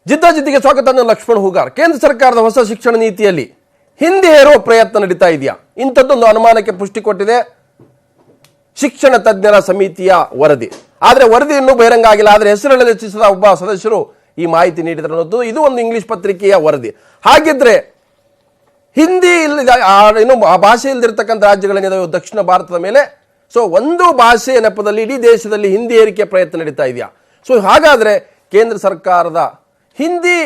ಜಿದ್ದಾಜಿದ್ದಿಗೆ ಸ್ವಾಗತ. ಲಕ್ಷ್ಮಣ್ ಹೂಗಾರ್. ಕೇಂದ್ರ ಸರ್ಕಾರದ ಹೊಸ ಶಿಕ್ಷಣ ನೀತಿಯಲ್ಲಿ ಹಿಂದಿ ಹೇರುವ ಪ್ರಯತ್ನ ನಡೀತಾ ಇದೆಯಾ? ಇಂಥದ್ದೊಂದು ಅನುಮಾನಕ್ಕೆ ಪುಷ್ಟಿ ಕೊಟ್ಟಿದೆ ಶಿಕ್ಷಣ ತಜ್ಞರ ಸಮಿತಿಯ ವರದಿ. ಆದರೆ ವರದಿ ಇನ್ನೂ ಬಹಿರಂಗ ಆಗಿಲ್ಲ. ಆದರೆ ಹೆಸರುಗಳಲ್ಲಿ ರಚಿಸಿದ ಒಬ್ಬ ಸದಸ್ಯರು ಈ ಮಾಹಿತಿ ನೀಡಿದರು ಅನ್ನೋದು ಇದು ಒಂದು ಇಂಗ್ಲಿಷ್ ಪತ್ರಿಕೆಯ ವರದಿ. ಹಾಗಿದ್ರೆ ಹಿಂದಿ ಇನ್ನು ಆ ಭಾಷೆ ಇಲ್ಲದಿರ್ತಕ್ಕಂಥ ರಾಜ್ಯಗಳೇನಿದಾವೆ ದಕ್ಷಿಣ ಭಾರತದ ಮೇಲೆ, ಸೊ ಒಂದು ಭಾಷೆಯ ನೆಪದಲ್ಲಿ ಇಡೀ ದೇಶದಲ್ಲಿ ಹಿಂದಿ ಏರಿಕೆ ಪ್ರಯತ್ನ ನಡೀತಾ ಇದೆಯಾ? ಸೊ ಹಾಗಾದ್ರೆ ಕೇಂದ್ರ ಸರ್ಕಾರದ ಹಿಂದಿ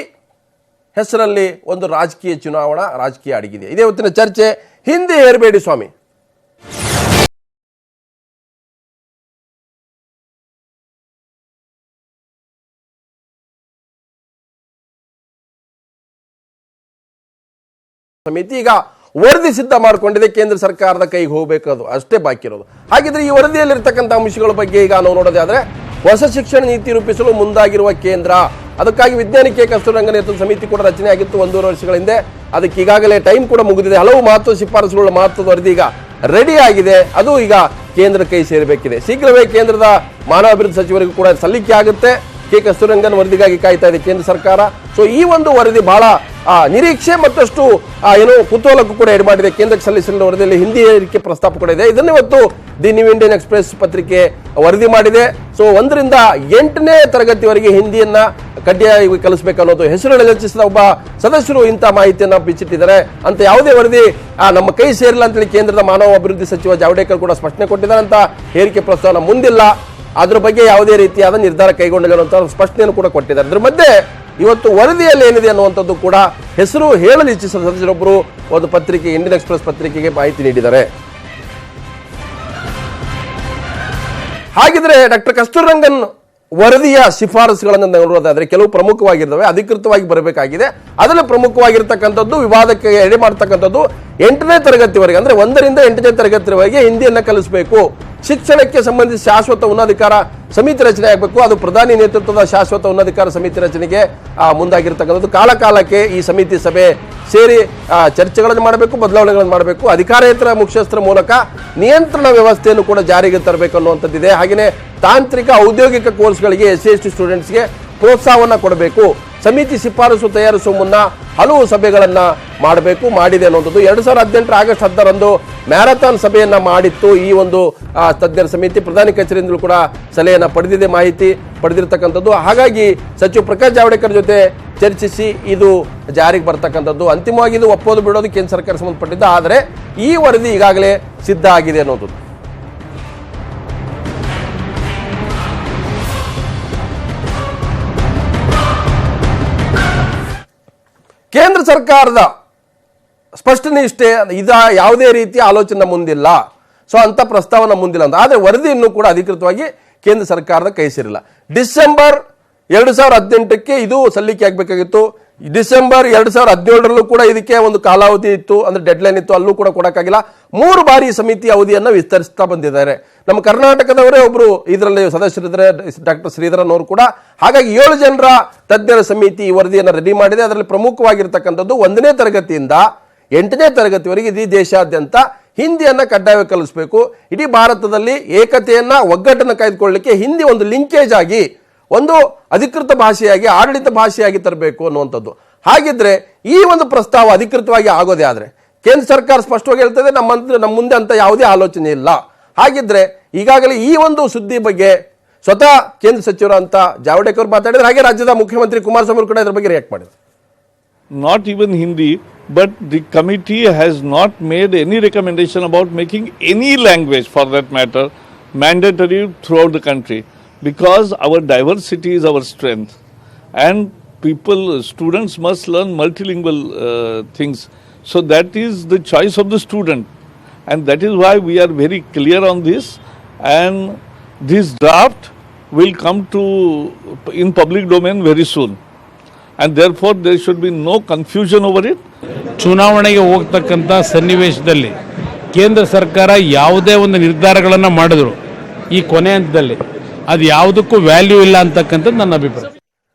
ಹೆಸರಲ್ಲಿ ಒಂದು ರಾಜಕೀಯ ಚುನಾವಣಾ ರಾಜಕೀಯ ಅಡಗಿದೆ. ಇದೇ ಹೊತ್ತಿನ ಚರ್ಚೆ. ಹಿಂದಿ ಹೇರಬೇಡಿ ಸ್ವಾಮಿ. ಸಮಿತಿ ಈಗ ವರದಿ ಸಿದ್ಧ ಮಾಡಿಕೊಂಡಿದೆ. ಕೇಂದ್ರ ಸರ್ಕಾರದ ಕೈಗೆ ಹೋಗಬೇಕು, ಅಷ್ಟೇ ಬಾಕಿ ಇರೋದು. ಹಾಗಿದ್ರೆ ಈ ವರದಿಯಲ್ಲಿರ್ತಕ್ಕಂಥ ಅಂಶಗಳ ಬಗ್ಗೆ ಈಗ ನಾವು ನೋಡೋದಾದ್ರೆ, ಹೊಸ ಶಿಕ್ಷಣ ನೀತಿ ರೂಪಿಸಲು ಮುಂದಾಗಿರುವ ಕೇಂದ್ರ, ಅದಕ್ಕಾಗಿ ವಿಜ್ಞಾನಿ ಕೆ ಕಸ್ತೂರಿರಂಗನ್ ನೇತೃತ್ವದ ಸಮಿತಿ ಕೂಡ ರಚನೆ ಆಗಿತ್ತು 1.5 ವರ್ಷಗಳ ಹಿಂದೆ. ಅದಕ್ಕೆ ಈಗಾಗಲೇ ಟೈಮ್ ಕೂಡ ಮುಗಿದಿದೆ. ಹಲವು ಮಹತ್ವದ ಶಿಫಾರಸುಗಳ ಮಹತ್ವದ ವರದಿ ಈಗ ರೆಡಿ ಆಗಿದೆ. ಅದು ಈಗ ಕೇಂದ್ರ ಕೈ ಸೇರಬೇಕಿದೆ. ಶೀಘ್ರವೇ ಕೇಂದ್ರದ ಮಾನವ ಅಭಿವೃದ್ಧಿ ಸಚಿವರಿಗೂ ಕೂಡ ಸಲ್ಲಿಕೆ ಆಗುತ್ತೆ. ಕೆ ಕಸ್ತೂರಿರಂಗನ್ ವರದಿಗಾಗಿ ಕಾಯ್ತಾ ಇದೆ ಕೇಂದ್ರ ಸರ್ಕಾರ. ಸೊ ಈ ಒಂದು ವರದಿ ಬಹಳ ನಿರೀಕ್ಷೆ ಮತ್ತಷ್ಟು ಕುತೂಹಲಕ್ಕೂ ಕೂಡ ಎಡೆ ಮಾಡಿದೆ. ಕೇಂದ್ರಕ್ಕೆ ಸಲ್ಲಿಸಿದ ವರದಿಯಲ್ಲಿ ಹಿಂದಿ ಏರಿಕೆ ಪ್ರಸ್ತಾಪ ಕೂಡ ಇದೆ. ಇದನ್ನು ಇವತ್ತು ದಿ ನ್ಯೂ ಇಂಡಿಯನ್ ಎಕ್ಸ್ಪ್ರೆಸ್ ಪತ್ರಿಕೆ ವರದಿ ಮಾಡಿದೆ. ಸೊ 1ರಿಂದ 8ನೇ ತರಗತಿವರೆಗೆ ಹಿಂದಿಯನ್ನ ಕಡ್ಡಾಯವಾಗಿ ಕಲಿಸಬೇಕು ಅನ್ನೋದು ಹೆಸರುಗಳಲ್ಲಿ ರಚಿಸಿದ ಒಬ್ಬ ಸದಸ್ಯರು ಇಂಥ ಮಾಹಿತಿಯನ್ನ ಬಿಚ್ಚಿಟ್ಟಿದ್ದಾರೆ. ಅಂತ ಯಾವುದೇ ವರದಿ ನಮ್ಮ ಕೈ ಸೇರಿಲ್ಲ ಅಂತೇಳಿ ಕೇಂದ್ರದ ಮಾನವ ಅಭಿವೃದ್ಧಿ ಸಚಿವ ಜಾವಡೇಕರ್ ಕೂಡ ಸ್ಪಷ್ಟನೆ ಕೊಟ್ಟಿದ್ದಾರೆ. ಅಂತ ಏರಿಕೆ ಪ್ರಸ್ತಾವನ ಮುಂದಿಲ್ಲ, ಅದ್ರ ಬಗ್ಗೆ ಯಾವುದೇ ರೀತಿಯಾದ ನಿರ್ಧಾರ ಕೈಗೊಂಡಿಲ್ಲ ಅಂತ ಸ್ಪಷ್ಟನೆಯನ್ನು ಕೂಡ ಕೊಟ್ಟಿದ್ದಾರೆ. ಅದ್ರ ಮಧ್ಯೆ ಇವತ್ತು ವರದಿಯಲ್ಲಿ ಏನಿದೆ ಅನ್ನುವಂಥದ್ದು ಕೂಡ ಹೆಸರು ಹೇಳಲು ಇಚ್ಛಿಸಿದ ಸದಸ್ಯರೊಬ್ಬರು ಒಂದು ಪತ್ರಿಕೆ ಇಂಡಿಯನ್ ಎಕ್ಸ್ಪ್ರೆಸ್ ಪತ್ರಿಕೆಗೆ ಮಾಹಿತಿ ನೀಡಿದ್ದಾರೆ. ಹಾಗಿದ್ರೆ ಡಾಕ್ಟರ್ ಕಸ್ತೂರಿರಂಗನ್ ವರದಿಯ ಶಿಫಾರಸುಗಳನ್ನು ನೋಡೋದಾದ್ರೆ ಕೆಲವು ಪ್ರಮುಖವಾಗಿರ್ತವೆ, ಅಧಿಕೃತವಾಗಿ ಬರಬೇಕಾಗಿದೆ. ಅದರಲ್ಲಿ ಪ್ರಮುಖವಾಗಿರ್ತಕ್ಕಂಥದ್ದು, ವಿವಾದಕ್ಕೆ ಎಡೆ ಮಾಡತಕ್ಕಂಥದ್ದು 8ನೇ ತರಗತಿವರೆಗೆ, ಅಂದ್ರೆ 1ರಿಂದ 8ನೇ ತರಗತಿವರೆಗೆ ಹಿಂದಿಯನ್ನ ಕಲಿಸಬೇಕು. ಶಿಕ್ಷಣಕ್ಕೆ ಸಂಬಂಧಿಸಿ ಶಾಶ್ವತ ಉನ್ನತಾಧಿಕಾರ ಸಮಿತಿ ರಚನೆ ಆಗಬೇಕು. ಅದು ಪ್ರಧಾನಿ ನೇತೃತ್ವದ ಶಾಶ್ವತ ಉನ್ನತಾಧಿಕಾರ ಸಮಿತಿ ರಚನೆಗೆ ಮುಂದಾಗಿರ್ತಕ್ಕಂಥದ್ದು. ಕಾಲಕಾಲಕ್ಕೆ ಈ ಸಮಿತಿ ಸಭೆ ಸೇರಿ ಚರ್ಚೆಗಳನ್ನು ಮಾಡಬೇಕು, ಬದಲಾವಣೆಗಳನ್ನು ಮಾಡಬೇಕು. ಅಧಿಕಾರೇತರ ಮುಖ್ಯಸ್ಥರ ಮೂಲಕ ನಿಯಂತ್ರಣ ವ್ಯವಸ್ಥೆಯನ್ನು ಕೂಡ ಜಾರಿಗೆ ತರಬೇಕು ಅನ್ನುವಂಥದ್ದಿದೆ. ಹಾಗೆಯೇ ತಾಂತ್ರಿಕ ಔದ್ಯೋಗಿಕ ಕೋರ್ಸ್ಗಳಿಗೆ SC/ST ಸ್ಟೂಡೆಂಟ್ಸ್ಗೆ ಪ್ರೋತ್ಸಾಹವನ್ನು ಕೊಡಬೇಕು. ಸಮಿತಿ ಶಿಫಾರಸು ತಯಾರಿಸುವ ಮುನ್ನ ಹಲವು ಸಭೆಗಳನ್ನ ಮಾಡಿದೆ ಅನ್ನುವಂಥದ್ದು. 2018 ಆಗಸ್ಟ್ 10ರಂದು ಮ್ಯಾರಥಾನ್ ಸಭೆಯನ್ನ ಮಾಡಿತ್ತು ಈ ಒಂದು ತಜ್ಞರ ಸಮಿತಿ. ಪ್ರಧಾನಿ ಕಚೇರಿಯಿಂದಲೂ ಕೂಡ ಸಲಹೆಯನ್ನ ಪಡೆದಿದೆ, ಮಾಹಿತಿ ಪಡೆದಿರತಕ್ಕಂಥದ್ದು. ಹಾಗಾಗಿ ಸಚಿವ ಪ್ರಕಾಶ್ ಜಾವಡೇಕರ್ ಜೊತೆ ಚರ್ಚಿಸಿ ಇದು ಜಾರಿಗೆ ಬರ್ತಕ್ಕಂಥದ್ದು. ಅಂತಿಮವಾಗಿ ಇದು ಒಪ್ಪೋದು ಬಿಡೋದು ಕೇಂದ್ರ ಸರ್ಕಾರ ಸಂಬಂಧಪಟ್ಟಿದ್ದು. ಆದರೆ ಈ ವರದಿ ಈಗಾಗಲೇ ಸಿದ್ಧ ಆಗಿದೆ ಅನ್ನೋದು. ಕೇಂದ್ರ ಸರ್ಕಾರದ ಸ್ಪಷ್ಟನೆ ಇಷ್ಟೇ, ಯಾವುದೇ ರೀತಿಯ ಆಲೋಚನೆ ಮುಂದಿಲ್ಲ. ಸೊ ಅಂತ ಪ್ರಸ್ತಾವನೆ ಮುಂದಿಲ್ಲ ಅಂತ. ಆದರೆ ವರದಿ ಇನ್ನೂ ಕೂಡ ಅಧಿಕೃತವಾಗಿ ಕೇಂದ್ರ ಸರ್ಕಾರದ ಕೈ ಸೇರಿಲ್ಲ. ಡಿಸೆಂಬರ್ 2018ಕ್ಕೆ ಇದು ಸಲ್ಲಿಕೆ ಆಗಬೇಕಾಗಿತ್ತು. ಡಿಸೆಂಬರ್ 2017ರಲ್ಲೂ ಕೂಡ ಇದಕ್ಕೆ ಒಂದು ಕಾಲಾವಧಿ ಇತ್ತು, ಅಂದ್ರೆ ಡೆಡ್ಲೈನ್ ಇತ್ತು. ಅಲ್ಲೂ ಕೂಡ ಕೊಡಕ್ಕಾಗಿಲ್ಲ. 3 ಬಾರಿ ಸಮಿತಿ ಅವಧಿಯನ್ನು ವಿಸ್ತರಿಸ್ತಾ ಬಂದಿದ್ದಾರೆ. ನಮ್ಮ ಕರ್ನಾಟಕದವರೇ ಒಬ್ರು ಇದರಲ್ಲಿ ಸದಸ್ಯರಿದ್ದಾರೆ, ಡಾಕ್ಟರ್ ಶ್ರೀಧರನ್ ಅವರು ಕೂಡ. ಹಾಗಾಗಿ 7 ಜನರ ತಜ್ಞರ ಸಮಿತಿ ಈ ವರದಿಯನ್ನು ರೆಡಿ ಮಾಡಿದೆ. ಅದರಲ್ಲಿ ಪ್ರಮುಖವಾಗಿರ್ತಕ್ಕಂಥದ್ದು 1ನೇ ತರಗತಿಯಿಂದ 8ನೇ ತರಗತಿವರೆಗೆ ಇಡೀ ದೇಶಾದ್ಯಂತ ಹಿಂದಿಯನ್ನ ಕಡ್ಡಾಯವಾಗಿ ಕಲಿಸಬೇಕು. ಇಡೀ ಭಾರತದಲ್ಲಿ ಏಕತೆಯನ್ನ, ಒಗ್ಗಟ್ಟನ್ನು ಕಾಯ್ದುಕೊಳ್ಳಲಿಕ್ಕೆ ಹಿಂದಿ ಒಂದು ಲಿಂಕೇಜ್ ಆಗಿ, ಒಂದು ಅಧಿಕೃತ ಭಾಷೆಯಾಗಿ, ಆಡಳಿತ ಭಾಷೆಯಾಗಿ ತರಬೇಕು ಅನ್ನುವಂಥದ್ದು. ಹಾಗಿದ್ರೆ ಈ ಒಂದು ಪ್ರಸ್ತಾವ ಅಧಿಕೃತವಾಗಿ ಆಗೋದೇ ಆದ್ರೆ, ಕೇಂದ್ರ ಸರ್ಕಾರ ಸ್ಪಷ್ಟವಾಗಿ ಹೇಳ್ತದೆ ನಮ್ಮ ಮುಂದೆ ಅಂತ ಯಾವುದೇ ಆಲೋಚನೆ ಇಲ್ಲ. ಹಾಗಿದ್ರೆ ಈಗಾಗಲೇ ಈ ಒಂದು ಸುದ್ದಿ ಬಗ್ಗೆ ಸ್ವತಃ ಕೇಂದ್ರ ಸಚಿವರು ಅಂತ ಜಾವಡೇಕರ್ ಮಾತಾಡಿದ್ರೆ, ಹಾಗೆ ರಾಜ್ಯದ ಮುಖ್ಯಮಂತ್ರಿ ಕುಮಾರಸ್ವಾಮಿ ಕೂಡ ಇದರ ಬಗ್ಗೆ ರಿಯಾಕ್ಟ್ ಮಾಡಿದ್ರು. Not even Hindi, but the committee has not made any recommendation about making any language, for that matter, mandatory throughout the country, because our diversity is our strength, and students must learn multilingual things. So that is the choice of the student, and that is why we are very clear on this, and this draft will come in public domain very soon. And therefore there should be no confusion over it. ಚುನಾವಣೆಗೆ ಹೋಗ್ತಕ್ಕಂಥ ಸನ್ನಿವೇಶದಲ್ಲಿ ಕೇಂದ್ರ ಸರ್ಕಾರ ಯಾವುದೇ ಒಂದು ನಿರ್ಧಾರಗಳನ್ನು ಮಾಡಿದ್ರು ಈ ಕೊನೆ ಹಂತದಲ್ಲಿ ಅದು ಯಾವುದಕ್ಕೂ ವ್ಯಾಲ್ಯೂ ಇಲ್ಲ ಅಂತಕ್ಕಂಥದ್ದು ನನ್ನ ಅಭಿಪ್ರಾಯ.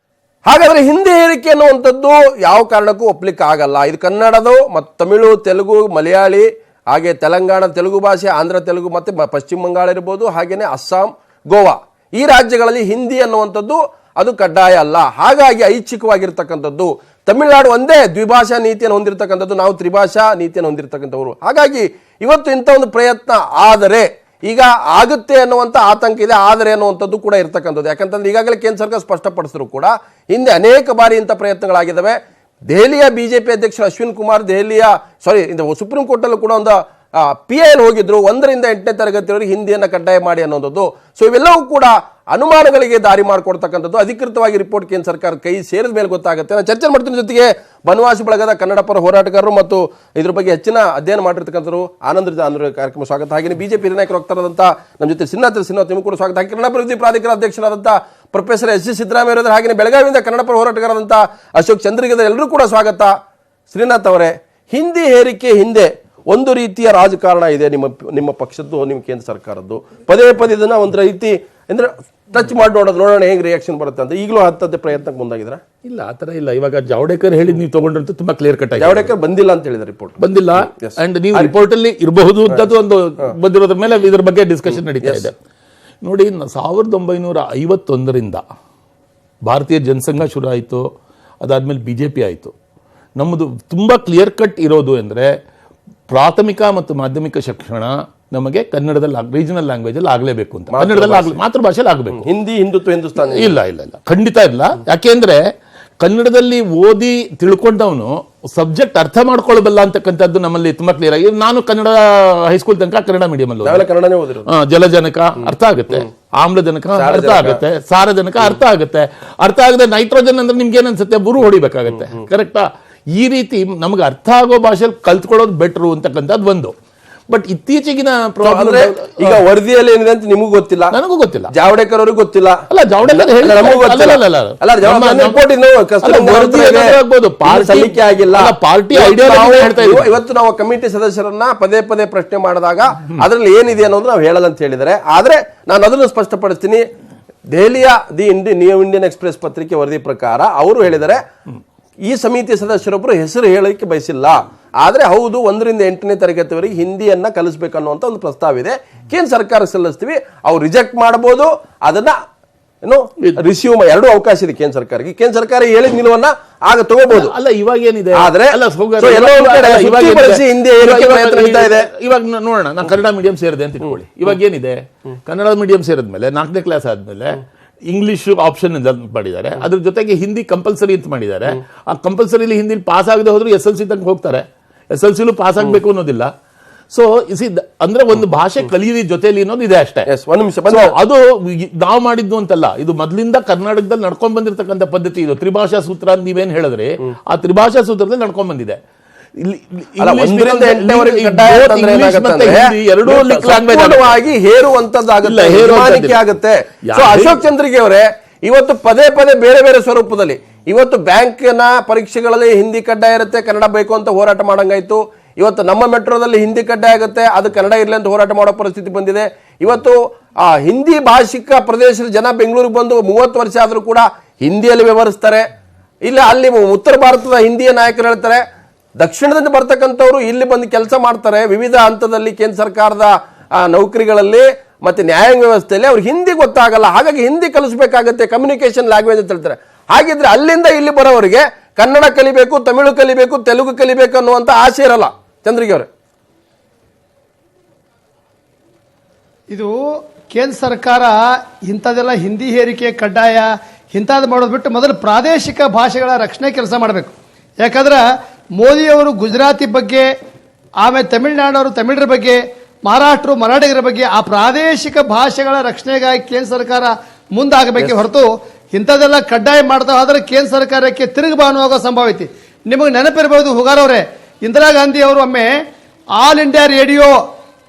ಹಾಗಾದ್ರೆ ಹಿಂದಿ ಹೇರಿಕೆ ಅನ್ನುವಂಥದ್ದು ಯಾವ ಕಾರಣಕ್ಕೂ ಒಪ್ಲಿಕ್ಕೆ ಆಗಲ್ಲ. ಇದು ಕನ್ನಡದು ಮತ್ತು ತಮಿಳು, ತೆಲುಗು, ಮಲಯಾಳಿ, ಹಾಗೆ ತೆಲಂಗಾಣ ತೆಲುಗು ಭಾಷೆ, ಆಂಧ್ರ ತೆಲುಗು, ಮತ್ತೆ ಪಶ್ಚಿಮ ಬಂಗಾಳ ಇರ್ಬೋದು, ಹಾಗೇನೆ ಅಸ್ಸಾಂ, ಗೋವಾ, ಈ ರಾಜ್ಯಗಳಲ್ಲಿ ಹಿಂದಿ ಅನ್ನುವಂಥದ್ದು ಅದು ಕಡ್ಡಾಯ ಅಲ್ಲ. ಹಾಗಾಗಿ ಐಚ್ಛಿಕವಾಗಿರ್ತಕ್ಕಂಥದ್ದು. ತಮಿಳುನಾಡು ಒಂದೇ ದ್ವಿಭಾಷಾ ನೀತಿಯನ್ನು ಹೊಂದಿರತಕ್ಕಂಥದ್ದು, ನಾವು ತ್ರಿಭಾಷಾ ನೀತಿಯನ್ನು ಹೊಂದಿರತಕ್ಕಂಥವ್ರು. ಹಾಗಾಗಿ ಇವತ್ತು ಇಂಥ ಒಂದು ಪ್ರಯತ್ನ ಆದರೆ ಈಗ ಆಗುತ್ತೆ ಅನ್ನುವಂಥ ಆತಂಕ ಇದೆ, ಆದರೆ ಅನ್ನುವಂಥದ್ದು ಕೂಡ ಇರ್ತಕ್ಕಂಥದ್ದು. ಯಾಕಂತಂದ್ರೆ ಈಗಾಗಲೇ ಕೇಂದ್ರ ಸರ್ಕಾರ ಸ್ಪಷ್ಟಪಡಿಸಿದ್ರು ಕೂಡ ಹಿಂದೆ ಅನೇಕ ಬಾರಿ ಇಂಥ ಪ್ರಯತ್ನಗಳಾಗಿದ್ದಾವೆ. ದೆಹಲಿಯ ಬಿಜೆಪಿ ಅಧ್ಯಕ್ಷರು ಅಶ್ವಿನ್ ಕುಮಾರ್ ಸುಪ್ರೀಂ ಕೋರ್ಟಲ್ಲೂ ಕೂಡ ಒಂದು PIL ಹೋಗಿದ್ರು, 1 ರಿಂದ 8ನೇ ತರಗತಿಯವರೆಗೆ ಹಿಂದಿಯನ್ನು ಕಡ್ಡಾಯ ಮಾಡಿ ಅನ್ನೋದು. ಸೊ ಇವೆಲ್ಲವೂ ಕೂಡ ಅನುಮಾನಗಳಿಗೆ ದಾರಿ ಮಾಡಿಕೊಡ್ತಕ್ಕಂಥದ್ದು. ಅಧಿಕೃತವಾಗಿ ರಿಪೋರ್ಟ್ ಕೇಂದ್ರ ಸರ್ಕಾರ ಕೈ ಸೇರಿದ ಮೇಲೆ ಗೊತ್ತಾಗುತ್ತೆ. ನಾನು ಚರ್ಚೆ ಮಾಡ್ತೀನಿ. ಜೊತೆಗೆ ಬನವಾಸಿ ಬಳಗದ ಕನ್ನಡ ಪರ ಹೋರಾಟಗಾರರು ಮತ್ತು ಇದ್ರ ಬಗ್ಗೆ ಹೆಚ್ಚಿನ ಅಧ್ಯಯನ ಮಾಡಿರ್ತಕ್ಕಂಥವ್ರು ಆನಂದ ಕಾರ್ಯಕ್ರಮ ಸ್ವಾಗತ. ಹಾಗೆ ಬಿಜೆಪಿ ಹಿರಿಯ ವಕ್ತಾರರಾದಂಥ ನಮ್ಮ ಜೊತೆ ಸಿನ್ನಾಥ್ ನಿಮಗೂ ಕೂಡ ಸ್ವಾಗತ. ಹಾಗೆ ಕನ್ನಡ ಅಭಿವೃದ್ಧಿ ಪ್ರಾಧಿಕಾರ ಅಧ್ಯಕ್ಷರಾದಂಥ ಪ್ರೊಫೆಸರ್ ಎಸ್ ಜಿ ಸಿದ್ದರಾಮಯ್ಯ, ಹಾಗೆ ಬೆಳಗಾವಿಯಿಂದ ಕನ್ನಡ ಪರ ಹೋರಾಟಗಾರರಾದಂಥ ಅಶೋಕ್ ಚಂದ್ರಗಿರಿ, ಎಲ್ಲರೂ ಕೂಡ ಸ್ವಾಗತ. ಶ್ರೀನಾಥ್ ಅವರೇ, ಹಿಂದಿ ಹೇರಿಕೆ ಹಿಂದೆ ಒಂದು ರೀತಿಯ ರಾಜಕಾರಣ ಇದೆ ನಿಮ್ಮ ಪಕ್ಷದ್ದು, ನಿಮ್ಮ ಕೇಂದ್ರ ಸರ್ಕಾರದ್ದು. ಪದೇ ಇದನ್ನ ಒಂದು ರೀತಿ ಅಂದ್ರೆ ಟಚ್ ಮಾಡಿ ನೋಡೋಣ ಹೆಂಗ್ ರಿಯಾಕ್ಷನ್ ಬರುತ್ತೆ ಅಂತ ಈಗಲೂ ಹತ್ತದೇ ಪ್ರಯತ್ನಕ್ಕೆ ಮುಂದಾಗಿದ್ರೆ? ಇಲ್ಲ, ಆತರ ಇಲ್ಲ. ಇವಾಗ ಜಾವಡೇಕರ್ ಹೇಳಿದ್ ನೀವು ತಗೊಂಡ್ರಂತೂ ತುಂಬಾ ಕ್ಲಿಯರ್ ಕಟ್ ಆಗಿದೆ. ಜಾವಡೇಕರ್ ಬಂದಿಲ್ಲ ಅಂತ ಹೇಳಿದ ರಿಪೋರ್ಟ್ ಬಂದಿಲ್ಲ, ಅಂಡ್ ನೀವು ರಿಪೋರ್ಟ್ ಅಲ್ಲಿ ಇರಬಹುದು ಅಂತದ್ದು ಒಂದು ಬಂದಿರೋದ್ರ ಮೇಲೆ ಇದ್ರ ಬಗ್ಗೆ ಡಿಸ್ಕಷನ್ ನಡೀತಾ ಇದೆ. ನೋಡಿ, 1951ರಿಂದ ಭಾರತೀಯ ಜನಸಂಘ ಶುರು ಆಯಿತು, ಅದಾದ್ಮೇಲೆ BJP ಆಯಿತು. ನಮ್ಮದು ತುಂಬಾ ಕ್ಲಿಯರ್ ಕಟ್ ಇರೋದು ಅಂದ್ರೆ ಪ್ರಾಥಮಿಕ ಮತ್ತು ಮಾಧ್ಯಮಿಕ ಶಿಕ್ಷಣ ನಮಗೆ ಕನ್ನಡದಲ್ಲಿ ರೀಜನಲ್ ಲ್ಯಾಂಗ್ವೇಜ್ ಅಲ್ಲಿ ಆಗಲೇಬೇಕು ಅಂತ, ಕನ್ನಡದಲ್ಲಿ ಮಾತೃಭಾಷೆಯಲ್ಲಿ ಆಗಬೇಕು. ಹಿಂದಿ ಹಿಂದುತ್ವ ಹಿಂದೂಸ್ತಾನಿ ಇಲ್ಲ, ಖಂಡಿತ ಇಲ್ಲ. ಯಾಕೆಂದ್ರೆ ಕನ್ನಡದಲ್ಲಿ ಓದಿ ತಿಳ್ಕೊಂಡವನು ಸಬ್ಜೆಕ್ಟ್ ಅರ್ಥ ಮಾಡ್ಕೊಳ್ಬಲ್ಲ ಅಂತಕ್ಕಂಥದ್ದು ನಮ್ಮಲ್ಲಿ ತುಂಬಾ ಕ್ಲಿಯರ್ ಆಗಿ. ನಾನು ಕನ್ನಡ ಹೈಸ್ಕೂಲ್ ತನಕ ಕನ್ನಡ ಮೀಡಿಯಂ ಅಲ್ಲಿ ಕನ್ನಡನೇ ಓದಿರೋದು. ಜಲಜನಕ ಅರ್ಥ ಆಗುತ್ತೆ, ಆಮ್ಲಜನಕ ಅರ್ಥ ಆಗುತ್ತೆ, ಸಾರಜನಕ ಅರ್ಥ ಆಗುತ್ತೆ. ಅರ್ಥ ಆಗದೆ ನೈಟ್ರೋಜನ್ ಅಂದ್ರೆ ನಿಮ್ಗೆ ಏನ್ ಅನ್ಸುತ್ತೆ, ಬುರು ಹೊಡಿಬೇಕಾಗತ್ತೆ. ಕರೆಕ್ಟಾ? ಈ ರೀತಿ ನಮ್ಗೆ ಅರ್ಥ ಆಗೋ ಭಾಷೆಯಲ್ಲಿ ಕಲ್ತ್ಕೊಳ್ಳೋದು ಬೆಟ್ರು ಅಂತಕ್ಕಂಥದ್ದು ಒಂದು. ಬಟ್ ಇತ್ತೀಚೆಗಿನ ಈಗ ವರದಿಯಲ್ಲಿ ಏನಿದೆ ಅಂತ ನಿಮಗೂ ಗೊತ್ತಿಲ್ಲ, ನನಗೂ ಗೊತ್ತಿಲ್ಲ, ಜಾವಡೇಕರ್ ಅವ್ರಿಗೆ ಗೊತ್ತಿಲ್ಲ. ಅಲ್ಲ, ಜಾವಡೇಕರ್ ಸಲ್ಲಿಕೆ ಆಗಿಲ್ಲ, ಪಾರ್ಟಿ ಇವತ್ತು ನಾವು ಕಮಿಟಿ ಸದಸ್ಯರನ್ನ ಪದೇ ಪ್ರಶ್ನೆ ಮಾಡಿದಾಗ ಅದ್ರಲ್ಲಿ ಏನಿದೆ ಅನ್ನೋದು ನಾವು ಹೇಳಲ್ಲ ಅಂತ ಹೇಳಿದರೆ, ಆದ್ರೆ ನಾನು ಅದನ್ನು ಸ್ಪಷ್ಟಪಡಿಸ್ತೀನಿ. ದೆಹಲಿಯ ನ್ಯೂ ಇಂಡಿಯನ್ ಎಕ್ಸ್ಪ್ರೆಸ್ ಪತ್ರಿಕೆ ವರದಿ ಪ್ರಕಾರ ಅವರು ಹೇಳಿದರೆ ಈ ಸಮಿತಿ ಸದಸ್ಯರೊಬ್ಬರು ಹೆಸರು ಹೇಳಲಿಕ್ಕೆ ಬಯಸಿಲ್ಲ, ಆದ್ರೆ ಹೌದು 1 ರಿಂದ 8ನೇ ತರಗತಿವರೆಗೆ ಹಿಂದಿಯನ್ನ ಕಲಿಸಬೇಕನ್ನುವಂತ ಒಂದು ಪ್ರಸ್ತಾವ ಇದೆ, ಕೇಂದ್ರ ಸರ್ಕಾರ ಸಲ್ಲಿಸ್ತೀವಿ, ಅವ್ರು ರಿಜೆಕ್ಟ್ ಮಾಡಬಹುದು, ಅದನ್ನ ರಿಸೀವ್ ಎರಡು ಅವಕಾಶ ಇದೆ ಕೇಂದ್ರ ಸರ್ಕಾರಕ್ಕೆ. ಕೇಂದ್ರ ಸರ್ಕಾರ ಹೇಳಿದ ನಿಲುವನ್ನ ಆಗ ತಗೋಬಹುದು. ಅಲ್ಲ, ಇವಾಗ ಏನಿದೆ ಆದ್ರೆ ಇವಾಗ ನೋಡೋಣ. ನಾನು ಕನ್ನಡ ಮೀಡಿಯಂ ಸೇರಿದೆ ಅಂತ ಇಟ್ಕೊಳ್ಳಿ. ಇವಾಗ ಏನಿದೆ, ಕನ್ನಡ ಮೀಡಿಯಂ ಸೇರಿದ್ಮೇಲೆ 4ನೇ ಕ್ಲಾಸ್ ಆದ್ಮೇಲೆ ಇಂಗ್ಲಿಷ್ ಆಪ್ಷನ್ ಮಾಡಿದ್ದಾರೆ, ಅದ್ರ ಜೊತೆಗೆ ಹಿಂದಿ ಕಂಪಲ್ಸರಿ ಅಂತ ಮಾಡಿದ್ದಾರೆ. ಆ ಕಂಪಲ್ಸರಿಲಿ ಹಿಂದಿ ಪಾಸ್ ಆಗದೆ ಹೋದ್ರು SLC ತನಕ ಹೋಗ್ತಾರೆ, SLCಲೂ ಪಾಸ್ ಆಗ್ಬೇಕು ಅನ್ನೋದಿಲ್ಲ. ಸೊ ಅಂದ್ರೆ ಒಂದು ಭಾಷೆ ಕಲಿಯುವ ಜೊತೆಲಿ ಅನ್ನೋದು ಇದೆ ಅಷ್ಟೇ. ಅದು ನಾವು ಮಾಡಿದ್ದು ಅಂತಲ್ಲ, ಇದು ಮೊದಲಿಂದ ಕರ್ನಾಟಕದಲ್ಲಿ ನಡ್ಕೊಂಡ್ ಬಂದಿರತಕ್ಕಂಥ ಪದ್ಧತಿ. ಇದು ತ್ರಿಭಾಷಾ ಸೂತ್ರ ಅಂತ ನೀವೇನ್ ಹೇಳಿದ್ರಿ, ಆ ತ್ರಿಭಾಷಾ ಸೂತ್ರದಲ್ಲಿ ನಡ್ಕೊಂಡ್ ಬಂದಿದೆ. ಅಶೋಕ್ ಚಂದ್ರಿಗೆ ಅವರೇ, ಇವತ್ತು ಪದೇ ಬೇರೆ ಸ್ವರೂಪದಲ್ಲಿ ಇವತ್ತು ಬ್ಯಾಂಕ್ನ ಪರೀಕ್ಷೆಗಳಲ್ಲಿ ಹಿಂದಿ ಕಡ್ಡಾಯ ಇರುತ್ತೆ, ಕನ್ನಡ ಬೇಕು ಅಂತ ಹೋರಾಟ ಮಾಡಂಗಾಯ್ತು. ಇವತ್ತು ನಮ್ಮ ಮೆಟ್ರೋದಲ್ಲಿ ಹಿಂದಿ ಕಡ್ಡಾಯ ಆಗುತ್ತೆ, ಅದು ಕನ್ನಡ ಇರಲಿ ಅಂತ ಹೋರಾಟ ಮಾಡೋ ಪರಿಸ್ಥಿತಿ ಬಂದಿದೆ. ಇವತ್ತು ಆ ಹಿಂದಿ ಭಾಷಿಕ ಪ್ರದೇಶದ ಜನ ಬೆಂಗಳೂರಿಗೆ ಬಂದು 30 ವರ್ಷ ಆದರೂ ಕೂಡ ಹಿಂದಿಯಲ್ಲಿ ವ್ಯವಹರಿಸ್ತಾರೆ. ಇಲ್ಲ, ಅಲ್ಲಿ ಉತ್ತರ ಭಾರತದ ಹಿಂದಿಯ ನಾಯಕರು ಹೇಳ್ತಾರೆ, ದಕ್ಷಿಣದಿಂದ ಬರ್ತಕ್ಕಂಥವ್ರು ಇಲ್ಲಿ ಬಂದು ಕೆಲಸ ಮಾಡ್ತಾರೆ ವಿವಿಧ ಹಂತದಲ್ಲಿ ಕೇಂದ್ರ ಸರ್ಕಾರದ ನೌಕರಿಗಳಲ್ಲಿ ಮತ್ತೆ ನ್ಯಾಯಾಂಗ ವ್ಯವಸ್ಥೆಯಲ್ಲಿ, ಅವ್ರಿಗೆ ಹಿಂದಿ ಗೊತ್ತಾಗಲ್ಲ, ಹಾಗಾಗಿ ಹಿಂದಿ ಕಲಿಸಬೇಕಾಗತ್ತೆ, ಕಮ್ಯುನಿಕೇಶನ್ ಲ್ಯಾಂಗ್ವೇಜ್ ಅಂತ ಹೇಳ್ತಾರೆ. ಹಾಗಿದ್ರೆ ಅಲ್ಲಿಂದ ಇಲ್ಲಿ ಬರೋವರಿಗೆ ಕನ್ನಡ ಕಲಿಬೇಕು, ತಮಿಳು ಕಲಿಬೇಕು, ತೆಲುಗು ಕಲಿಬೇಕು ಅನ್ನುವಂಥ ಆಸೆ ಇರಲ್ಲ. ಚಂದ್ರಿಗೆ ಅವರೇ, ಇದು ಕೇಂದ್ರ ಸರ್ಕಾರ ಇಂಥದೆಲ್ಲ ಹಿಂದಿ ಹೇರಿಕೆ ಕಡ್ಡಾಯ ಇಂಥದ್ದು ಮಾಡೋದು ಬಿಟ್ಟು ಮೊದಲು ಪ್ರಾದೇಶಿಕ ಭಾಷೆಗಳ ರಕ್ಷಣೆ ಕೆಲಸ ಮಾಡಬೇಕು. ಯಾಕಂದ್ರೆ ಮೋದಿಯವರು ಗುಜರಾತಿ ಬಗ್ಗೆ, ಆಮೇಲೆ ತಮಿಳುನಾಡವರು ತಮಿಳರ ಬಗ್ಗೆ, ಮರಾಠರು ಮರಾಠಿಗರ ಬಗ್ಗೆ ಆ ಪ್ರಾದೇಶಿಕ ಭಾಷೆಗಳ ರಕ್ಷಣೆಗಾಗಿ ಕೇಂದ್ರ ಸರ್ಕಾರ ಮುಂದಾಗಬೇಕೆ ಹೊರತು ಇಂಥದ್ದೆಲ್ಲ ಕಡ್ಡಾಯ ಮಾಡ್ತಾ ಹೋದ್ರೆ ಕೇಂದ್ರ ಸರ್ಕಾರಕ್ಕೆ ತಿರುಗುಬಾನು ಆಗೋ ಸಂಭವ ಐತಿ. ನಿಮಗೆ ನೆನಪಿರಬಹುದು ಹುಗಾರವ್ರೆ, ಇಂದಿರಾ ಗಾಂಧಿ ಅವರು ಒಮ್ಮೆ ಆಲ್ ಇಂಡಿಯಾ ರೇಡಿಯೋ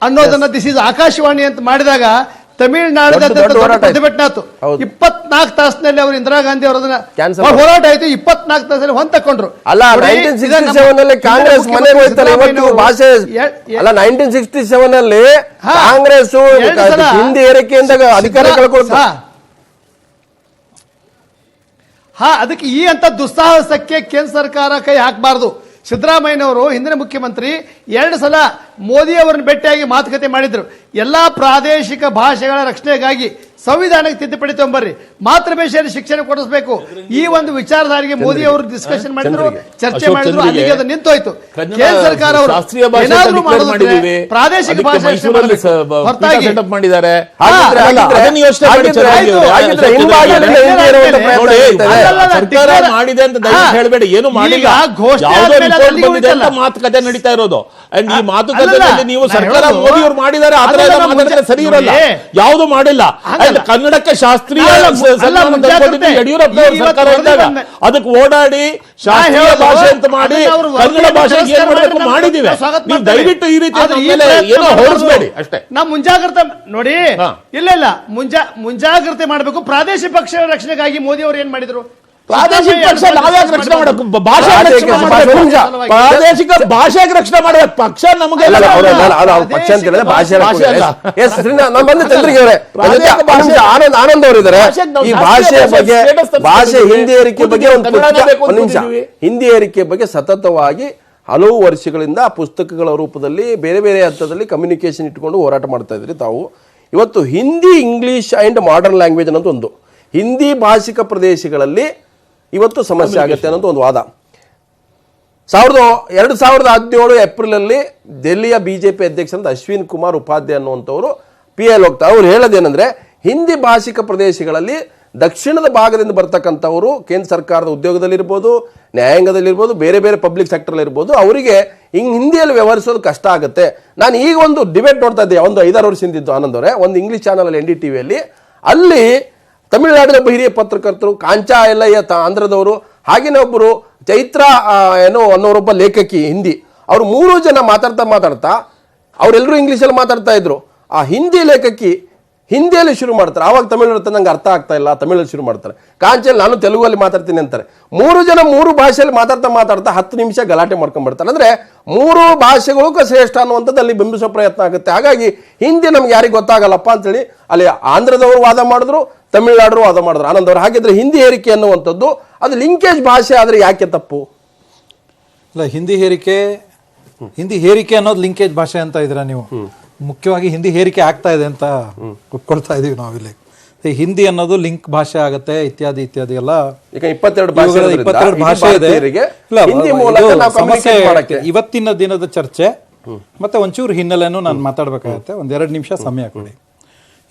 ಅನ್ನೋದನ್ನ ದಿಸ್ ಇಸ್ ಆಕಾಶವಾಣಿ ಅಂತ ಮಾಡಿದಾಗ ತಮಿಳುನಾಡಿನ ಪ್ರತಿಭಟನೆ ಆಯ್ತು. 24 ತಾಸಿನಲ್ಲಿ ಅವರು ಇಂದಿರಾ ಗಾಂಧಿ ಅವರನ್ನ ಹೋರಾಟ ಆಯ್ತು. 24 ತಾಸಲ್ಲಿ ಹೊಂದ್ ತಕೊಂಡ್ರು. ಅಲ್ಲ, 1967 ಕಾಂಗ್ರೆಸ್ ಮನೆಗೆ ಹೋಯ್ತಲ್ಲ, ಇವತ್ತು ಭಾಷೆ ಅಲ್ಲ, 1967 ಕಾಂಗ್ರೆಸ್ ಹಿಂದಿ ಏರಿಕೆಯಿಂದ ಅಧಿಕಾರ ಕಳ್ಕೊಳ್ತಾ. ಅದಕ್ಕೆ ಈ ಅಂತ ದುಸ್ಸಾಹಸಕ್ಕೆ ಕೇಂದ್ರ ಸರ್ಕಾರ ಕೈ ಹಾಕಬಾರದು. ಸಿದ್ದರಾಮಯ್ಯನವರು ಹಿಂದಿನ ಮುಖ್ಯಮಂತ್ರಿ 2 ಸಲ ಮೋದಿ ಅವರನ್ನು ಭೇಟಿಯಾಗಿ ಮಾತುಕತೆ ಮಾಡಿದ್ರು. ಎಲ್ಲಾ ಪ್ರಾದೇಶಿಕ ಭಾಷೆಗಳ ರಕ್ಷಣೆಗಾಗಿ ಸಂವಿಧಾನಕ್ಕೆ ತಿದ್ದುಪಡಿ ತಗೊಂಬರ್ರಿ, ಮಾತೃಭಾಷೆಯಲ್ಲಿ ಶಿಕ್ಷಣ ಕೊಡಿಸಬೇಕು, ಈ ಒಂದು ವಿಚಾರಧಾರೆಗೆ ಮೋದಿ ಅವರು ಡಿಸ್ಕಷನ್ ಮಾಡಿದ್ರು, ಚರ್ಚೆ ಮಾಡಿದ್ರು. ಅಲ್ಲಿಗೆ ಅದು ನಿಂತೋಯ್ತು. ಕೇಂದ್ರ ಸರ್ಕಾರ ಅವರು ಶಾಸ್ತ್ರೀಯ ಭಾಷೆ ಏನಾದ್ರೂ declare ಮಾಡೋದಿದ್ರೆ ಮಾಡಿದ್ದೀವಿ. ಪ್ರಾದೇಶಿಕ ಅದಕ್ಕೆ ಭಾಷೆ ಮೈಸೂರಲ್ಲಿ ಹೊರತಾಗಿ ಸೆಟಪ್ ಮಾಡಿದ್ದಾರೆ. ಹಾಗಿದ್ರೆ- ಅದನ್ನ ಯೋಚನೆ ಮಾಡಿ ಹಾಗಿದ್ರೆ- ಚೆನ್ನಾಗಿ ಹಾಗಿದ್ರೆ ಹಿಂಭಾಗದಲ್ಲಿ ಹಿಂದಿ ಇರುವಂತ ಪ್ರಯತ್ನ ನೋಡಿ, ನಡೀತಾ ಇದೆ. ಸರ್ಕಾರ ಮಾಡಿದೆ ಅಂತ ದಯವಿಟ್ಟು ಹೇಳಬೇಡಿ, ಏನು ಮಾಡಿಲ್ಲ. ಈಗ ಘೋಷಣೆ ಯಾವುದೋ ಆದ್ಮೇಲೆ ರಿಪೋರ್ಟ್ ಅಲ್ಲಿಗೆ ಬಂದಿದೆ ಅಂತ ಹೋಯ್ತಲ್ಲ. ಮಾತುಕತೆ ನಡೀತಾ ಇರೋದು. ಅಂಡ್ ಈ ಅಲ್ಲಲ್ಲ, ಮಾತುಕತೆಯಲ್ಲಿ ನೀವು ನಾನು ಸರ್ಕಾರ ಹೇಳೋದು- ಮೋದಿ ಅವರು ಮಾಡಿದ್ದಾರೆ ಆ ತರ ಎಲ್ಲ ಅಲ್ಲಲ್ಲ, ಮಾತಾಡಿದ್ರೆ ಸರಿ ಇರಲ್ಲ. ನೋಡಿ. ಯಾವುದು ಮಾಡಿಲ್ಲ. ಹಂಗಲ್ಲ. And ಕನ್ನಡಕ್ಕೆ ಶಾಸ್ತ್ರೀಯ ಅಲ್ಲ, ಸನ್ಮಾನ ಮುಂಜಾಗ್ರತೆ. ಕೊಟ್ಟಿದ್ದು ಯಡಿಯೂರಪ್ಪ ಅವರ ಇವತ್ತು ಸರ್ಕಾರ ವರದಿ ಇದ್ದಾಗ ಬಂದ- ಅದಕ್ಕೆ ಓಡಾಡಿ ಶಾಸ್ತ್ರೀಯ ಹೇಳೋದು, ಭಾಷೆ ಅಂತ ಮಾಡಿ ಅದನ್ನ ಅವರು ಕನ್ನಡ ವರದಿಯನ್ನು ಭಾಷೆಗೆ ಏನ್ ತಿರಸ್ಕಾರ ಮಾಡಬೇಕು ಮಾಡಿ ಮಾಡಿದಿವೆ. ನಾವು ಸ್ವಾಗತ ನೀವು ಮಾಡ್ತೇವೆ. ದಯವಿಟ್ಟು ಈ ರೀತಿ ಆದ್ರೆ ಈ ನಮ್ಮ ಮೇಲೆ ಪ್ರಯತ್ನ ಏನೋ ಮಾಡೋದು ಹೊರಿಸಬೇಡಿ ಅಷ್ಟೇ. ನಾವು ಮುಂಜಾಗ್ರತೆ ನೋಡಿ. ಹಾ. ಇಲ್ಲ ಮುಂಜಾಗ್ರತೆ ಮಾಡಬೇಕು. ಪ್ರಾದೇಶಿಕ ಪಕ್ಷಗಳ ರಕ್ಷಣೆಗಾಗಿ ಮೋದಿ ಅವರು ಏನ್ ಮಾಡಿದ್ರು? ಪ್ರಾದೇಶಿಕ ಪಕ್ಷ ನಾವ್ಯಾಕೆ ರಕ್ಷಣೆ ಮಾಡಬೇಕು? ಭಾಷೆ ಪ್ರಾದೇಶಿಕ ರಕ್ಷಣೆ ಭಾಷೆ ಮಾಡಬೇಕು. ನಿಮಿಷ. ಪ್ರಾದೇಶಿಕ ಭಾಷೆಗೆ ರಕ್ಷಣೆ ಮಾಡಬೇಕು. ಪಕ್ಷ ನಮಗೆ ಅಲ್ಲ, ಅವ್ರ ಪಕ್ಷ ಅಂತ ಹೇಳಿದ್ರೆ ಭಾಷೆ ಭಾಷೆ ಅಲ್ಲ. ನಾನು ಬಂದ ಚಂದ್ರಿಗೆ ಅವರೇ ಆನಂದ್ ಅವರಿದ್ದಾರೆ. ಈ ಭಾಷೆಯ ಬಗ್ಗೆ, ಭಾಷೆ ಹಿಂದಿ ಏರಿಕೆ ಬಗ್ಗೆ ಒಂದು ನಿಮಿಷ. ಹಿಂದಿ ಏರಿಕೆ ಬಗ್ಗೆ ಸತತವಾಗಿ ಹಲವು ವರ್ಷಗಳಿಂದ ಪುಸ್ತಕಗಳ ರೂಪದಲ್ಲಿ ಬೇರೆ ಬೇರೆ ಹಂತದಲ್ಲಿ ಕಮ್ಯುನಿಕೇಶನ್ ಇಟ್ಕೊಂಡು ಹೋರಾಟ ಮಾಡ್ತಾ ಇದ್ರಿ ತಾವು. ಇವತ್ತು Hindi, English and modern language ಅನ್ನೋದು ಒಂದು, ಹಿಂದಿ ಭಾಷಿಕ ಪ್ರದೇಶಗಳಲ್ಲಿ ಇವತ್ತು ಸಮಸ್ಯೆ ಆಗುತ್ತೆ ಅನ್ನೋದು ಒಂದು ವಾದ. 2017 ಏಪ್ರಿಲ್ ಅಲ್ಲಿ ದೆಹಲಿಯ ಬಿಜೆಪಿ ಅಧ್ಯಕ್ಷರಾದ ಅಶ್ವಿನ್ ಕುಮಾರ್ ಉಪಾಧ್ಯಾಯ ಅನ್ನುವಂಥವ್ರು PL ಹೋಗ್ತಾರೆ. ಅವ್ರು ಹೇಳೋದೇನೆಂದ್ರೆ, ಹಿಂದಿ ಭಾಷಿಕ ಪ್ರದೇಶಗಳಲ್ಲಿ ದಕ್ಷಿಣದ ಭಾಗದಿಂದ ಬರ್ತಕ್ಕಂಥವರು ಕೇಂದ್ರ ಸರ್ಕಾರದ ಉದ್ಯೋಗದಲ್ಲಿರ್ಬೋದು, ನ್ಯಾಯಾಂಗದಲ್ಲಿರ್ಬೋದು, ಬೇರೆ ಬೇರೆ ಪಬ್ಲಿಕ್ ಸೆಕ್ಟರ್ ಇರ್ಬೋದು, ಅವರಿಗೆ ಹಿಂದಿಯಲ್ಲಿ ವ್ಯವಹರಿಸೋದು ಕಷ್ಟ ಆಗುತ್ತೆ. ನಾನು ಈಗ ಒಂದು ಡಿಬೇಟ್ ನೋಡ್ತಾ ಇದ್ದೆ, ಒಂದು 5-6 ವರ್ಷ ಹಿಂದಿದ್ದು ಆನಂದ್ ಅವರೇ, ಒಂದು ಇಂಗ್ಲಿಷ್ ಚಾನಲ್ ಅಲ್ಲಿ NDTVಯಲ್ಲಿ, ಅಲ್ಲಿ ತಮಿಳುನಾಡಿನ ಒಬ್ಬ ಹಿರಿಯ ಪತ್ರಕರ್ತರು, ಕಾಂಚಾ ಎಲ್ಲಯ್ಯ ಆಂಧ್ರದವರು, ಹಾಗೇನೆ ಒಬ್ಬರು ಚೈತ್ರ ಅನ್ನೋರೊಬ್ಬ ಲೇಖಕಿ ಹಿಂದಿ, ಅವರು 3 ಜನ ಮಾತಾಡ್ತಾ ಅವರೆಲ್ಲರೂ ಇಂಗ್ಲೀಷಲ್ಲಿ ಮಾತಾಡ್ತಾ ಇದ್ರು. ಆ ಹಿಂದಿ ಲೇಖಕಿ ಹಿಂದಿಯಲ್ಲಿ ಶುರು ಮಾಡ್ತಾರೆ. ಆವಾಗ ತಮಿಳು ನಂಗೆ ಅರ್ಥ ಆಗ್ತಾ ಇಲ್ಲ, ತಮಿಳಲ್ಲಿ ಶುರು ಮಾಡ್ತಾರೆ. ಕಾಂಚಲ್ಲಿ ನಾನು ತೆಲುಗಲ್ಲಿ ಮಾತಾಡ್ತೀನಿ ಅಂತಾರೆ. 3 ಜನ 3 ಭಾಷೆಯಲ್ಲಿ ಮಾತಾಡ್ತಾ 10 ನಿಮಿಷ ಗಲಾಟೆ ಮಾಡ್ಕೊಂಡ್ಬಿಡ್ತಾರೆ. ಅಂದ್ರೆ 3 ಭಾಷೆಗಳಿಗೂ ಶ್ರೇಷ್ಠ ಅನ್ನುವಂಥದ್ದು ಅಲ್ಲಿ ಬಿಂಬಿಸೋ ಪ್ರಯತ್ನ ಆಗುತ್ತೆ. ಹಾಗಾಗಿ ಹಿಂದಿ ನಮ್ಗೆ ಯಾರಿಗೆ ಗೊತ್ತಾಗಲ್ಲಪ್ಪ ಅಂತೇಳಿ ಅಲ್ಲಿ ಆಂಧ್ರದವರು ವಾದ ಮಾಡಿದ್ರು, ತಮಿಳುನಾಡು ವಾದ ಮಾಡಿದ್ರು. ಆನಂದ್ ಅವರು ಹಾಗಿದ್ರೆ ಹಿಂದಿ ಹೇರಿಕೆ ಅನ್ನುವಂಥದ್ದು ಅದು ಲಿಂಕೇಜ್ ಭಾಷೆ ಆದ್ರೆ ಯಾಕೆ ತಪ್ಪು? ಇಲ್ಲ, ಹಿಂದಿ ಹೇರಿಕೆ ಅನ್ನೋದು ಲಿಂಕೇಜ್ ಭಾಷೆ ಅಂತ ಇದ್ದೀರಾ ನೀವು. ಮುಖ್ಯವಾಗಿ ಹಿಂದಿ ಹೇರಿಕೆ ಆಗ್ತಾ ಇದೆ ಅಂತ ಒಪ್ಕೊಳ್ತಾ ಇದೀವಿ ನಾವಿಲ್ಲಿ. ಹಿಂದಿ ಅನ್ನೋದು ಲಿಂಕ್ ಭಾಷೆ ಆಗತ್ತೆ, ಇತ್ಯಾದಿ ಎಲ್ಲ. ಈಗ 22 ಭಾಷೆ ಇದೆ. ಹಿಂದಿ ಮೂಲಕ ನಾವು ಸಮಸ್ಯೆ communicate ಮಾಡಕ್ಕೆ. ಇವತ್ತಿನ ದಿನದ ಚರ್ಚೆ ಮತ್ತೆ ಒಂಚೂರು ಹಿನ್ನೆಲೆನೂ ನಾನು ಮಾತಾಡ್ಬೇಕಾಗತ್ತೆ. 1-2 ನಿಮಿಷ ಸಮಯ ಕೊಡಿ.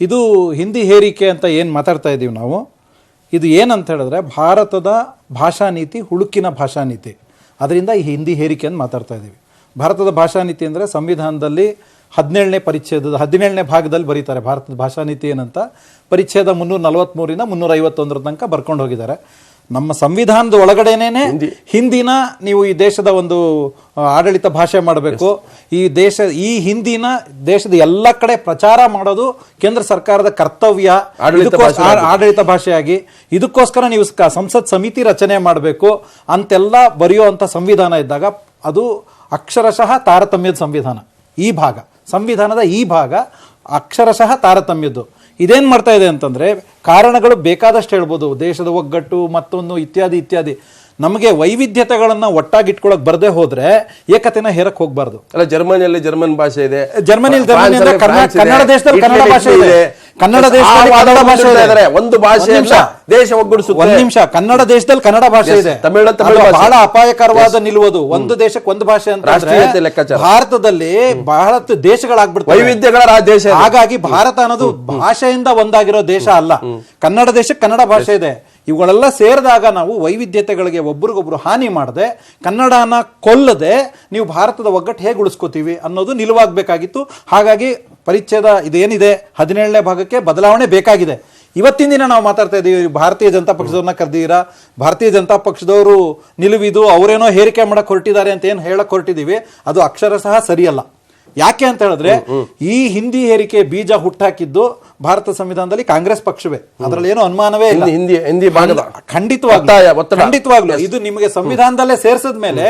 ಇದು ಹಿಂದಿ ಹೇರಿಕೆ ಅಂತ ಏನು ಮಾತಾಡ್ತಾ ಇದ್ದೀವಿ ನಾವು, ಇದು ಏನಂತ ಹೇಳಿದ್ರೆ ಭಾರತದ ಭಾಷಾ ನೀತಿ ಹುಡುಕಿನ ಭಾಷಾ ನೀತಿ. ಅದರಿಂದ ಈ ಹಿಂದಿ ಹೇರಿಕೆ ಅಂತ ಮಾತಾಡ್ತಾ ಇದ್ದೀವಿ. ಭಾರತದ ಭಾಷಾ ನೀತಿ ಅಂದರೆ ಸಂವಿಧಾನದಲ್ಲಿ 17ನೇ ಪರಿಚ್ಛೇದದ 17ನೇ ಭಾಗದಲ್ಲಿ ಬರೀತಾರೆ ಭಾರತದ ಭಾಷಾ ನೀತಿ ಏನಂತ. ಪರಿಚ್ಛೇದ 343ರಿಂದ 351 ತನಕ ಬರ್ಕೊಂಡು ಹೋಗಿದ್ದಾರೆ. ನಮ್ಮ ಸಂವಿಧಾನದ ಒಳಗಡೆನೇ ಹಿಂದಿನ ನೀವು ಈ ದೇಶದ ಒಂದು ಆಡಳಿತ ಭಾಷೆ ಮಾಡಬೇಕು, ಈ ಹಿಂದಿನ ದೇಶದ ಎಲ್ಲ ಕಡೆ ಪ್ರಚಾರ ಮಾಡೋದು ಕೇಂದ್ರ ಸರ್ಕಾರದ ಕರ್ತವ್ಯ, ಆಡಳಿತ ಭಾಷೆಯಾಗಿ. ಇದಕ್ಕೋಸ್ಕರ ನೀವು ಸಂಸತ್ ಸಮಿತಿ ರಚನೆ ಮಾಡಬೇಕು ಅಂತೆಲ್ಲ ಬರೆಯುವಂಥ ಸಂವಿಧಾನ ಇದ್ದಾಗ ಅದು ಅಕ್ಷರಶಃ ತಾರತಮ್ಯದ ಸಂವಿಧಾನ. ಈ ಭಾಗ ಸಂವಿಧಾನದ ಈ ಭಾಗ ಅಕ್ಷರಶಃ ತಾರತಮ್ಯದ್ದು. ಇದೇನು ಮಾಡ್ತಾ ಇದೆ ಅಂತಂದ್ರೆ, ಕಾರಣಗಳು ಬೇಕಾದಷ್ಟು ಹೇಳ್ಬೋದು, ದೇಶದ ಒಗ್ಗಟ್ಟು ಮತ್ತೊಂದು ಇತ್ಯಾದಿ. ನಮಗೆ ವೈವಿಧ್ಯತೆಗಳನ್ನ ಒಟ್ಟಾಗಿಟ್ಕೊಳಕ್ ಬರದೆ ಹೋದ್ರೆ ಏಕತೆನ ಹೇರಕ್ ಹೋಗ್ಬಾರ್ದು. ಅಲ್ಲ, ಜರ್ಮನಿಯಲ್ಲಿ ಜರ್ಮನ್ ಭಾಷೆ ಇದೆ, ಜರ್ಮನಿಯಲ್ಲಿ ಕನ್ನಡ ದೇಶದಲ್ಲಿ ಕನ್ನಡ ಭಾಷೆ ಇದೆ, ಕನ್ನಡ ದೇಶದಲ್ಲಿ ಕನ್ನಡ ಭಾಷೆ ಇದೆ. ಒಂದು ಭಾಷೆ ದೇಶ ಒಗ್ಗೂಡಿಸುತ್ತೆ. 1 ನಿಮಿಷ, ಕನ್ನಡ ದೇಶದಲ್ಲಿ ಕನ್ನಡ ಭಾಷೆ ಇದೆ. ತಮಿಳು ಬಹಳ ಅಪಾಯಕರವಾದ ನಿಲುವುದು. ಒಂದು ದೇಶಕ್ಕೆ ಒಂದು ಭಾಷೆ ಅಂತ ಭಾರತದಲ್ಲಿ ಬಹಳ ದೇಶಗಳಾಗ್ಬಿಡ್ತವೆ, ವೈವಿಧ್ಯಗಳ ದೇಶ. ಹಾಗಾಗಿ ಭಾರತ ಅನ್ನೋದು ಭಾಷೆಯಿಂದ ಒಂದಾಗಿರೋ ದೇಶ ಅಲ್ಲ. ಕನ್ನಡ ದೇಶಕ್ಕೆ ಕನ್ನಡ ಭಾಷೆ ಇದೆ. ಇವುಗಳೆಲ್ಲ ಸೇರಿದಾಗ ನಾವು ವೈವಿಧ್ಯತೆಗಳಿಗೆ ಒಬ್ರಿಗೊಬ್ರು ಹಾನಿ ಮಾಡದೆ, ಕನ್ನಡನ ಕೊಲ್ಲದೆ ನೀವು ಭಾರತದ ಒಗ್ಗಟ್ಟು ಹೇಗೆ ಉಳಿಸ್ಕೋತೀವಿ ಅನ್ನೋದು ನಿಲುವಾಗಬೇಕಾಗಿತ್ತು. ಹಾಗಾಗಿ ಪರಿಚ್ಛೇದ ಇದೇನಿದೆ 17ನೇ ಭಾಗಕ್ಕೆ ಬದಲಾವಣೆ ಬೇಕಾಗಿದೆ. ಇವತ್ತಿನ ದಿನ ನಾವು ಮಾತಾಡ್ತಾ ಇದ್ದೀವಿ, ಭಾರತೀಯ ಜನತಾ ಪಕ್ಷದವ್ರನ್ನ ಕರೆದಿದ್ದೀರಾ, ಭಾರತೀಯ ಜನತಾ ಪಕ್ಷದವರು ನಿಲುವಿದು ಅವರೇನೋ ಹೇರಿಕೆ ಮಾಡಕ್ ಹೊರಟಿದ್ದಾರೆ ಅಂತ ಏನು ಹೇಳಕ್ ಹೊರಟಿದ್ದೀವಿ, ಅದು ಅಕ್ಷರಶಃ ಸರಿಯಲ್ಲ. ಯಾಕೆ ಅಂತ ಹೇಳಿದ್ರೆ, ಈ ಹಿಂದಿ ಹೇರಿಕೆ ಬೀಜ ಹುಟ್ಟಾಕಿದ್ದು ಭಾರತ ಸಂವಿಧಾನದಲ್ಲಿ ಕಾಂಗ್ರೆಸ್ ಪಕ್ಷವೇ, ಅದರಲ್ಲಿ ಏನೋ ಅನುಮಾನವೇ ಇಲ್ಲ. ಖಂಡಿತವಾಗ್ಲೂ ಇದು ನಿಮಗೆ ಸಂವಿಧಾನದಲ್ಲೇ ಸೇರ್ಸದ ಮೇಲೆ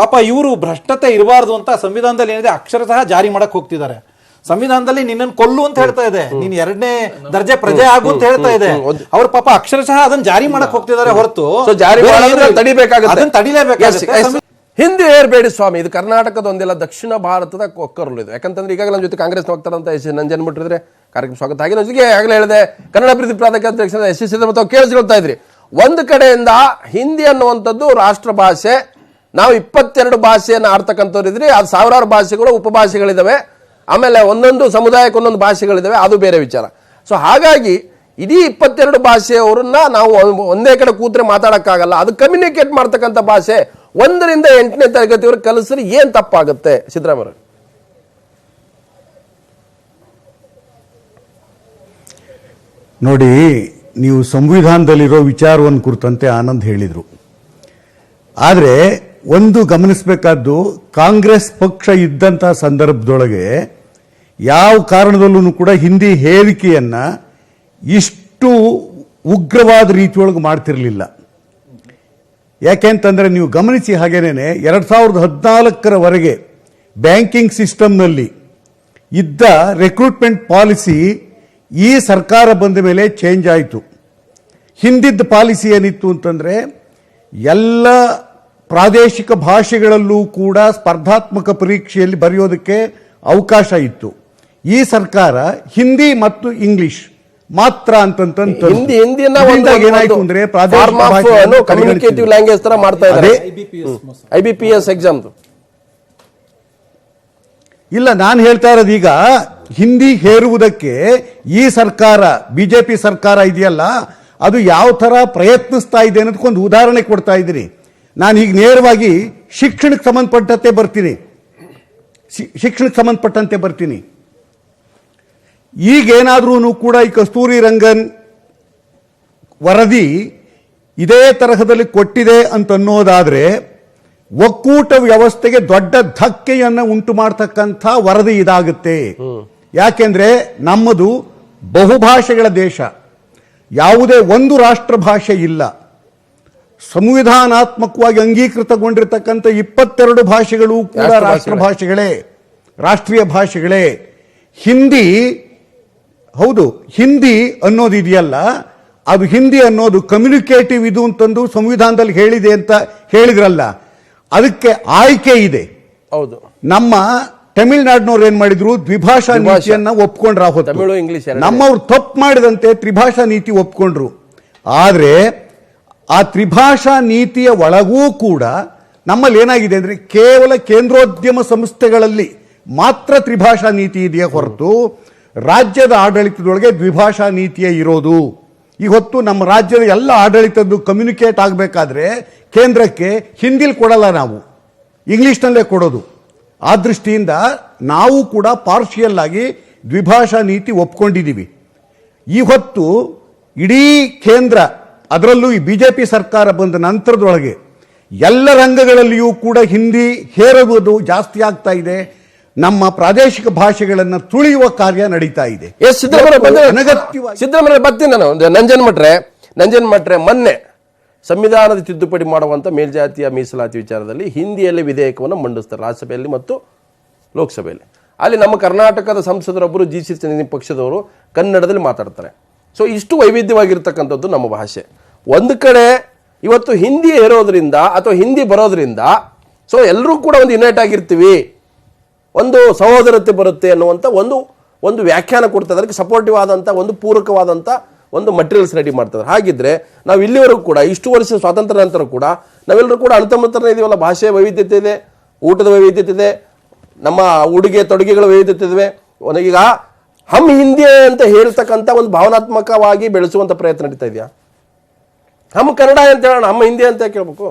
ಪಾಪ ಇವರು ಭ್ರಷ್ಟತೆ ಇರಬಾರ್ದು ಅಂತ ಸಂವಿಧಾನದಲ್ಲಿ ಏನಿದೆ ಅಕ್ಷರಶಃ ಜಾರಿ ಮಾಡಕ್ ಹೋಗ್ತಿದ್ದಾರೆ. ಸಂವಿಧಾನದಲ್ಲಿ ನಿನ್ನನ್ನು ಕೊಲ್ಲು ಅಂತ ಹೇಳ್ತಾ ಇದೆ, ನೀನ್ 2ನೇ ದರ್ಜೆ ಪ್ರಜೆ ಆಗು ಅಂತ ಹೇಳ್ತಾ ಇದೆ. ಅವ್ರು ಪಾಪ ಅಕ್ಷರಶಃ ಅದನ್ನ ಜಾರಿ ಮಾಡಕ್ ಹೋಗ್ತಿದ್ದಾರೆ ಹೊರತು ಅದನ್ನ ತಡಿಲೇಬೇಕಾಗುತ್ತೆ. ಹಿಂದಿ ಹೇರಬೇಡಿ ಸ್ವಾಮಿ, ಇದು ಕರ್ನಾಟಕದ ಒಂದಿಲ್ಲ, ದಕ್ಷಿಣ ಭಾರತದ ಕೊಕ್ಕರಲು ಇದು. ಯಾಕಂತಂದ್ರೆ ಈಗಾಗಲೇ ನಮ್ಮ ಜೊತೆ ಕಾಂಗ್ರೆಸ್ನ ವಕ್ತಾರಂತ ಎಸ್ ನಂಜನ್ ಮುಟ್ಟಿದ್ರೆ ಕಾರ್ಯಕ್ರಮ ಸ್ವಾಗತ. ಹಾಗೆ ನನ್ನ ಜೊತೆಗೆ ಆಗಲೇ ಹೇಳಿದೆ ಕನ್ನಡ ಅಭಿವೃದ್ಧಿ ಪ್ರಾಧಿಕಾರ ಅಧ್ಯಕ್ಷ ಎಸ್ ಎಸ್ ಮತ್ತು ಕೇಳಿಸ್ಕೊಳ್ತಾ ಇದ್ರಿ. ಒಂದು ಕಡೆಯಿಂದ ಹಿಂದಿ ಅನ್ನುವಂಥದ್ದು ರಾಷ್ಟ್ರ ಭಾಷೆ, ನಾವು 22 ಭಾಷೆಯನ್ನು ಆಡ್ತಕ್ಕಂಥವ್ರು ಇದ್ರಿ, ಅದು ಸಾವಿರಾರು ಭಾಷೆಗಳು ಉಪಭಾಷೆಗಳಿದ್ದಾವೆ, ಆಮೇಲೆ ಒಂದೊಂದು ಸಮುದಾಯಕ್ಕೆ ಒಂದೊಂದು ಭಾಷೆಗಳಿದ್ದಾವೆ, ಅದು ಬೇರೆ ವಿಚಾರ. ಸೊ ಹಾಗಾಗಿ ಇಡೀ 22 ಭಾಷೆಯವರನ್ನ ನಾವು ಒಂದೇ ಕಡೆ ಕೂತ್ರೆ ಮಾತಾಡೋಕ್ಕಾಗಲ್ಲ. ಅದು ಕಮ್ಯುನಿಕೇಟ್ ಮಾಡ್ತಕ್ಕಂಥ ಭಾಷೆ 1ರಿಂದ 8ನೇ ತರಗತಿವರೆಗೆ ಕಲಿಸ್ರಿ ಏನ್ ತಪ್ಪಾಗುತ್ತೆ ಸಿದ್ದರಾಮಯ್ಯ? ನೋಡಿ, ನೀವು ಸಂವಿಧಾನದಲ್ಲಿರೋ ವಿಚಾರವನ್ನು ಕುರಿತಂತೆ ಆನಂದ್ ಹೇಳಿದರು. ಆದರೆ ಒಂದು ಗಮನಿಸಬೇಕಾದ್ದು, ಕಾಂಗ್ರೆಸ್ ಪಕ್ಷ ಇದ್ದಂಥ ಸಂದರ್ಭದೊಳಗೆ ಯಾವ ಕಾರಣದಲ್ಲೂ ಕೂಡ ಹಿಂದಿ ಹೇರಿಕೆಯನ್ನ ಇಷ್ಟು ಉಗ್ರವಾದ ರೀತಿಯೊಳಗೆ ಮಾಡ್ತಿರಲಿಲ್ಲ. ಯಾಕೆಂತಂದ್ರೆ ನೀವು ಗಮನಿಸಿ ಹಾಗೇನೆ 2014ರವರೆಗೆ ಬ್ಯಾಂಕಿಂಗ್ ಸಿಸ್ಟಮ್ನಲ್ಲಿ ಇದ್ದ ರಿಕ್ರೂಟ್ಮೆಂಟ್ ಪಾಲಿಸಿ ಈ ಸರ್ಕಾರ ಬಂದ ಮೇಲೆ ಚೇಂಜ್ ಆಯಿತು. ಹಿಂದಿದ್ದ ಪಾಲಿಸಿ ಏನಿತ್ತು ಅಂತಂದ್ರೆ ಎಲ್ಲ ಪ್ರಾದೇಶಿಕ ಭಾಷೆಗಳಲ್ಲೂ ಕೂಡ ಸ್ಪರ್ಧಾತ್ಮಕ ಪರೀಕ್ಷೆಯಲ್ಲಿ ಬರೆಯೋದಕ್ಕೆ ಅವಕಾಶ ಇತ್ತು. ಈ ಸರ್ಕಾರ ಹಿಂದಿ ಮತ್ತು ಇಂಗ್ಲಿಷ್ ಮಾತ್ರ ಏನಾಯ್ತು ಅಂದ್ರೆ ಕಮ್ಯುನಿಕೇಟಿವ್ ಲ್ಯಾಂಗ್ವೇಜ್ ತರ ಮಾಡ್ತಾ ಇದ್ದಾರೆ. IBPS ಎಕ್ಸಾಮ್ ಇಲ್ಲ, ನಾನು ಹೇಳ್ತಾ ಇರೋದು ಈಗ ಹಿಂದಿ ಹೇರುವುದಕ್ಕೆ ಈ ಸರ್ಕಾರ, ಬಿಜೆಪಿ ಸರ್ಕಾರ ಇದೆಯಲ್ಲ, ಅದು ಯಾವ ತರ ಪ್ರಯತ್ನಿಸ್ತಾ ಇದೆ ಅನ್ನೋದಕ್ಕೊಂದು ಉದಾಹರಣೆ ಕೊಡ್ತಾ ಇದ್ದೀನಿ. ನಾನು ಈಗ ನೇರವಾಗಿ ಶಿಕ್ಷಣಕ್ಕೆ ಸಂಬಂಧಪಟ್ಟಂತೆ ಬರ್ತೀನಿ. ಈಗೇನಾದ್ರೂ ಕೂಡ ಈ ಕಸ್ತೂರಿ ರಂಗನ್ ವರದಿ ಇದೇ ತರಹದಲ್ಲಿ ಕೊಟ್ಟಿದೆ ಅಂತ ಅನ್ನೋದಾದ್ರೆ ಒಕ್ಕೂಟ ವ್ಯವಸ್ಥೆಗೆ ದೊಡ್ಡ ಧಕ್ಕೆಯನ್ನು ಉಂಟು ಮಾಡತಕ್ಕಂಥ ವರದಿ ಇದಾಗುತ್ತೆ. ಯಾಕೆಂದ್ರೆ ನಮ್ಮದು ಬಹುಭಾಷೆಗಳ ದೇಶ, ಯಾವುದೇ ಒಂದು ರಾಷ್ಟ್ರ ಭಾಷೆ ಇಲ್ಲ. ಸಂವಿಧಾನಾತ್ಮಕವಾಗಿ ಅಂಗೀಕೃತಗೊಂಡಿರತಕ್ಕಂಥ 22 ಭಾಷೆಗಳು ಕೂಡ ರಾಷ್ಟ್ರ ಭಾಷೆಗಳೇ, ರಾಷ್ಟ್ರೀಯ ಭಾಷೆಗಳೇ. ಹಿಂದಿ ಹೌದು, ಹಿಂದಿ ಅನ್ನೋದು ಇದೆಯಲ್ಲ, ಅದು ಹಿಂದಿ ಅನ್ನೋದು ಕಮ್ಯುನಿಕೇಟಿವ್ ಇದು ಅಂತಂದು ಸಂವಿಧಾನದಲ್ಲಿ ಹೇಳಿದೆ ಅಂತ ಹೇಳಿದ್ರಲ್ಲ, ಅದಕ್ಕೆ ಆಯ್ಕೆ ಇದೆ. ಹೌದು, ನಮ್ಮ ತಮಿಳುನಾಡಿನವ್ರು ಏನ್ ಮಾಡಿದ್ರು, ದ್ವಿಭಾಷಾ ನೀತಿಯನ್ನ ಒಪ್ಕೊಂಡ್ರ. ತಮಿಳು ಇಂಗ್ಲಿಷ್ ನಮ್ಮವ್ರು ತಪ್ಪು ಮಾಡಿದಂತೆ ತ್ರಿಭಾಷಾ ನೀತಿ ಒಪ್ಕೊಂಡ್ರು. ಆದ್ರೆ ಆ ತ್ರಿಭಾಷಾ ನೀತಿಯ ಒಳಗೂ ಕೂಡ ನಮ್ಮಲ್ಲಿ ಏನಾಗಿದೆ ಅಂದ್ರೆ ಕೇವಲ ಕೇಂದ್ರೋದ್ಯಮ ಸಂಸ್ಥೆಗಳಲ್ಲಿ ಮಾತ್ರ ತ್ರಿಭಾಷಾ ನೀತಿ ಇದೆಯೇ ಹೊರತು ರಾಜ್ಯದ ಆಡಳಿತದೊಳಗೆ ದ್ವಿಭಾಷಾ ನೀತಿಯೇ ಇರೋದು. ಇವತ್ತು ನಮ್ಮ ರಾಜ್ಯದ ಎಲ್ಲ ಆಡಳಿತದ್ದು ಕಮ್ಯುನಿಕೇಟ್ ಆಗಬೇಕಾದ್ರೆ ಕೇಂದ್ರಕ್ಕೆ ಹಿಂದಿಲಿ ಕೊಡಲ್ಲ, ನಾವು ಇಂಗ್ಲಿಷ್ನಲ್ಲೇ ಕೊಡೋದು. ಆ ದೃಷ್ಟಿಯಿಂದ ನಾವು ಕೂಡ ಪಾರ್ಷಿಯಲ್ ಆಗಿ ದ್ವಿಭಾಷಾ ನೀತಿ ಒಪ್ಕೊಂಡಿದ್ದೀವಿ. ಇವತ್ತು ಇಡೀ ಕೇಂದ್ರ, ಅದರಲ್ಲೂ ಈ ಬಿಜೆಪಿ ಸರ್ಕಾರ ಬಂದ ನಂತರದೊಳಗೆ ಎಲ್ಲ ರಂಗಗಳಲ್ಲಿಯೂ ಕೂಡ ಹಿಂದಿ ಹೇರುವುದು ಜಾಸ್ತಿ ಆಗ್ತಾ ಇದೆ. ನಮ್ಮ ಪ್ರಾದೇಶಿಕ ಭಾಷೆಗಳನ್ನು ತುಳಿಯುವ ಕಾರ್ಯ ನಡೀತಾ ಇದೆ. ಸಿದ್ದರಾಮಯ್ಯ ಬರ್ತೀನಿ ನಾನು. ನಂಜನ್ ಮಟ್ರೆ ಮೊನ್ನೆ ಸಂವಿಧಾನದ ತಿದ್ದುಪಡಿ ಮಾಡುವಂತ ಮೇಲ್ಜಾತಿಯ ಮೀಸಲಾತಿ ವಿಚಾರದಲ್ಲಿ ಹಿಂದಿಯಲ್ಲಿ ವಿಧೇಯಕವನ್ನು ಮಂಡಿಸ್ತಾರೆ ರಾಜ್ಯಸಭೆಯಲ್ಲಿ ಮತ್ತು ಲೋಕಸಭೆಯಲ್ಲಿ. ಅಲ್ಲಿ ನಮ್ಮ ಕರ್ನಾಟಕದ ಸಂಸದರೊಬ್ಬರು GC ಪಕ್ಷದವರು ಕನ್ನಡದಲ್ಲಿ ಮಾತಾಡ್ತಾರೆ. ಸೊ ಇಷ್ಟು ವೈವಿಧ್ಯವಾಗಿರ್ತಕ್ಕಂಥದ್ದು ನಮ್ಮ ಭಾಷೆ. ಒಂದು ಕಡೆ ಇವತ್ತು ಹಿಂದಿ ಹೇರೋದ್ರಿಂದ ಅಥವಾ ಹಿಂದಿ ಬರೋದ್ರಿಂದ ಸೊ ಎಲ್ಲರೂ ಕೂಡ ಒಂದು ಯುನೈಟ್ ಆಗಿರ್ತೀವಿ, ಒಂದು ಸಹೋದರತೆ ಬರುತ್ತೆ ಅನ್ನುವಂಥ ಒಂದು ವ್ಯಾಖ್ಯಾನ ಕೊಡ್ತಾರೆ. ಅದಕ್ಕೆ ಸಪೋರ್ಟಿವ್ ಆದಂಥ ಒಂದು ಪೂರಕವಾದಂಥ ಒಂದು ಮಟೀರಿಯಲ್ಸ್ ರೆಡಿ ಮಾಡ್ತಾರೆ. ಹಾಗಿದ್ರೆ ನಾವು ಇಲ್ಲಿವರೆಗೂ ಕೂಡ ಇಷ್ಟು ವರ್ಷ ಸ್ವಾತಂತ್ರ್ಯ ನಂತರ ಕೂಡ ನಾವೆಲ್ಲರೂ ಕೂಡ ಅಣ್ತಮ್ಮತರನೇ ಇದೀವಲ್ಲ. ಭಾಷೆಯ ವೈವಿಧ್ಯತೆ ಇದೆ, ಊಟದ ವೈವಿಧ್ಯತೆ ಇದೆ, ನಮ್ಮ ಉಡುಗೆ ತೊಡುಗೆಗಳ ವೈವಿಧ್ಯತೆ ಇವೆ. ಈಗ ಹಮ್ ಹಿಂದಿ ಅಂತ ಹೇಳ್ತಕ್ಕಂಥ ಒಂದು ಭಾವನಾತ್ಮಕವಾಗಿ ಬೆಳೆಸುವಂಥ ಪ್ರಯತ್ನ ನಡೀತಾ ಇದೆಯಾ? ಹಮ್ ಕನ್ನಡ ಅಂತ ಹೇಳೋಣ, ಹಮ್ ಹಿಂದಿ ಅಂತ ಕೇಳಬೇಕು.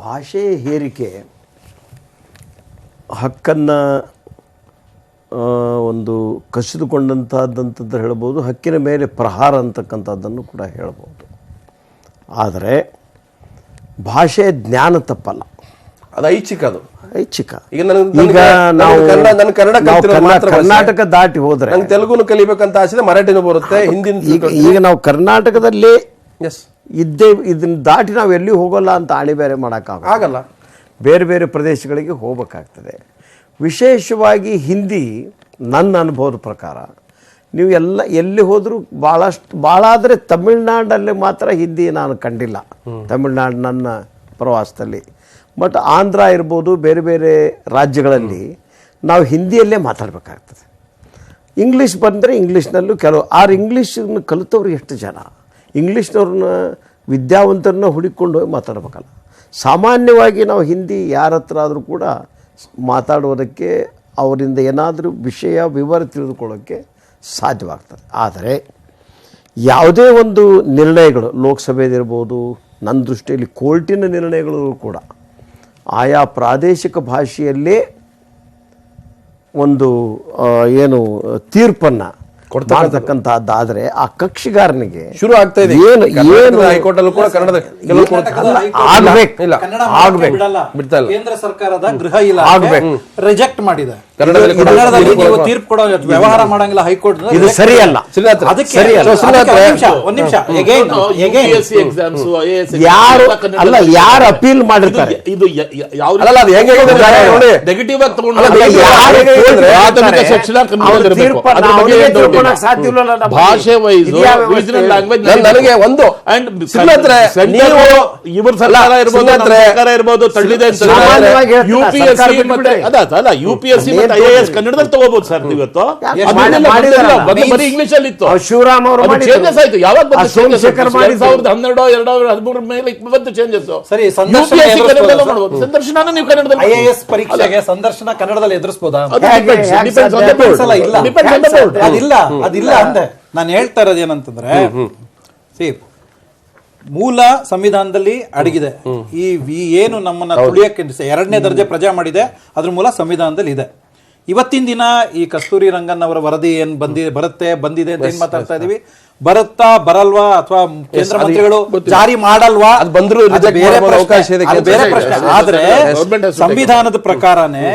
ಭಾಷೆ ಹೇರಿಕೆ ಹಕ್ಕನ್ನು ಒಂದು ಕಸಿದುಕೊಂಡಂಥದ್ದಂಥದ್ದು ಹೇಳ್ಬೋದು, ಹಕ್ಕಿನ ಮೇಲೆ ಪ್ರಹಾರ ಅಂತಕ್ಕಂಥದ್ದನ್ನು ಕೂಡ ಹೇಳ್ಬೋದು. ಆದರೆ ಭಾಷೆ ಜ್ಞಾನ ತಪ್ಪಲ್ಲ, ಅದು ಐಚ್ಛಿಕ. ಅದು ಐಚ್ಛಿಕ. ಈಗ ನಾವು ಕರ್ನಾಟಕ ದಾಟಿ ಹೋದ್ರೆ ತೆಲುಗುನು ಕಲಿಬೇಕಂತ ಆಸೆ, ಮರಾಠಿನೂ ಬರುತ್ತೆ, ಹಿಂದಿನ. ಈಗ ನಾವು ಕರ್ನಾಟಕದಲ್ಲೇ ಇದನ್ನ ದಾಟಿ ನಾವು ಎಲ್ಲಿ ಹೋಗಲ್ಲ ಅಂತ ಆಣಿ ಬೇರೆ ಮಾಡೋಕ್ಕಾಗಲ್ಲ. ಬೇರೆ ಬೇರೆ ಪ್ರದೇಶಗಳಿಗೆ ಹೋಗಬೇಕಾಗ್ತದೆ. ವಿಶೇಷವಾಗಿ ಹಿಂದಿ ನನ್ನ ಅನುಭವದ ಪ್ರಕಾರ ನೀವು ಎಲ್ಲಿ ಹೋದರೂ ಭಾಳ ಆದರೆ ತಮಿಳ್ನಾಡಲ್ಲಿ ಮಾತ್ರ ಹಿಂದಿ ನಾನು ಕಂಡಿಲ್ಲ. ತಮಿಳ್ನಾಡು ನನ್ನ ಪ್ರವಾಸದಲ್ಲಿ ಬಟ್ ಆಂಧ್ರ ಇರ್ಬೋದು, ಬೇರೆ ಬೇರೆ ರಾಜ್ಯಗಳಲ್ಲಿ ನಾವು ಹಿಂದಿಯಲ್ಲೇ ಮಾತಾಡಬೇಕಾಗ್ತದೆ. ಇಂಗ್ಲೀಷ್ ಬಂದರೆ ಇಂಗ್ಲೀಷ್ನಲ್ಲೂ ಕೆಲವು ಇಂಗ್ಲೀಷನ್ನು ಕಲಿತವ್ರು ಎಷ್ಟು ಜನ, ಇಂಗ್ಲೀಷ್ನವ್ರನ್ನ ವಿದ್ಯಾವಂತರನ್ನ ಹುಡುಕೊಂಡು ಹೋಗಿ ಮಾತಾಡಬೇಕಲ್ಲ. ಸಾಮಾನ್ಯವಾಗಿ ನಾವು ಹಿಂದಿ ಯಾರ ಹತ್ರ ಆದರೂ ಕೂಡ ಮಾತಾಡುವುದಕ್ಕೆ, ಅವರಿಂದ ಏನಾದರೂ ವಿಷಯ ವಿವರ ತಿಳಿದುಕೊಳ್ಳೋಕ್ಕೆ ಸಾಧ್ಯವಾಗ್ತದೆ. ಆದರೆ ಯಾವುದೇ ಒಂದು ನಿರ್ಣಯಗಳು, ಲೋಕಸಭೆದಿರ್ಬೋದು, ನನ್ನ ದೃಷ್ಟಿಯಲ್ಲಿ ಕೋರ್ಟಿನ ನಿರ್ಣಯಗಳು ಕೂಡ ಆಯಾ ಪ್ರಾದೇಶಿಕ ಭಾಷೆಯಲ್ಲೇ ಒಂದು ತೀರ್ಪನ್ನು ಮಾಡ್ತಕ್ಕಂಥದ್ದಾದರೆ ಆ ಕಕ್ಷಿಗಾರನಿಗೆ ಶುರು ಆಗ್ತಾ ಇದೆ. ಹೈಕೋರ್ಟಲ್ಲೂ ಕೂಡ ಕನ್ನಡದ ಕೇಂದ್ರ ಸರ್ಕಾರದ ಗೃಹ ಇಲಾಖೆ ರಿಜೆಕ್ಟ್ ಮಾಡಿದೆ. ಕನ್ನಡದಲ್ಲಿ ನೀವು ತೀರ್ಪು ಕೊಡೋ ವ್ಯವಹಾರ ಮಾಡಂಗಿಲ್ಲ ಹೈಕೋರ್ಟ್. ಇದು ಸರಿಯಲ್ಲ. ಯಾರು ಅಪೀಲ್ ಮಾಡಿರ್ತಾರೆ ಇದು ನೆಗೆಟಿವ್ ಆಗಿ ಭಾಷೆ ವೈಸ್ ರೀಜನಲ್ ಲ್ಯಾಂಗ್ವೇಜ್ ನನಗೆ ಒಂದು ಇವ್ರ ಸರ್ಕಾರ ಇರ್ಬೋದು ತಳ್ಳಿದೆ. UPSC ಮತ್ತೆ ಅಲ್ಲ UPSC ಮತ್ತೆ IAS ಕನ್ನಡದಲ್ಲಿ ತಗೋಬಹುದು ಸರ್. ಇವತ್ತು ಬರೀ ಇಂಗ್ಲಿಷ್ ಅಲ್ಲಿ ಇತ್ತು. ಶಿವರಾಮ್ ಅವರು ಚೇಂಜಸ್ ಆಯ್ತು. ಯಾವಾಗ ಬಂತು? 2012-2013 ಮೇಲೆ ಬಂತು ಚೇಂಜಸ್. ಸರಿ, ಸಂದರ್ಶನ ನೀವು ಕನ್ನಡದಲ್ಲಿ IAS ಪರೀಕ್ಷೆಗೆ ಸಂದರ್ಶನ ಕನ್ನಡದಲ್ಲಿ ಎದುರಿಸಬಹುದಾ? ಅದಿಲ್ಲ ಅಂದೆ. ನಾನು ಹೇಳ್ತಾ ಇರೋದು ಏನಂತಂದ್ರೆ, ಮೂಲ ಸಂವಿಧಾನದಲ್ಲಿ ಅಡಗಿದೆ. ಈ ಏನು ನಮ್ಮನ್ನ ತುಳಿಯಕ್ಕೆ 2ನೇ ದರ್ಜೆ ಪ್ರಜಾ ಮಾಡಿದೆ, ಅದ್ರ ಮೂಲ ಸಂವಿಧಾನದಲ್ಲಿ ಇದೆ. ಇವತ್ತಿನ ದಿನ ಈ ಕಸ್ತೂರಿ ರಂಗನ್ ಅವರ ವರದಿ ಏನ್ ಬಂದಿದೆ ಅಂತ ಏನ್ ಮಾತಾಡ್ತಾ ಇದೀವಿ, ಬರುತ್ತಾ ಬರಲ್ವಾ ಅಥವಾ ಕೇಂದ್ರ ಮಂತ್ರಿಗಳು ಜಾರಿ ಮಾಡಲ್ವಾ, ಬೇರೆ ಪ್ರಶ್ನೆ. ಆದ್ರೆ ಸಂವಿಧಾನದ ಪ್ರಕಾರನೇ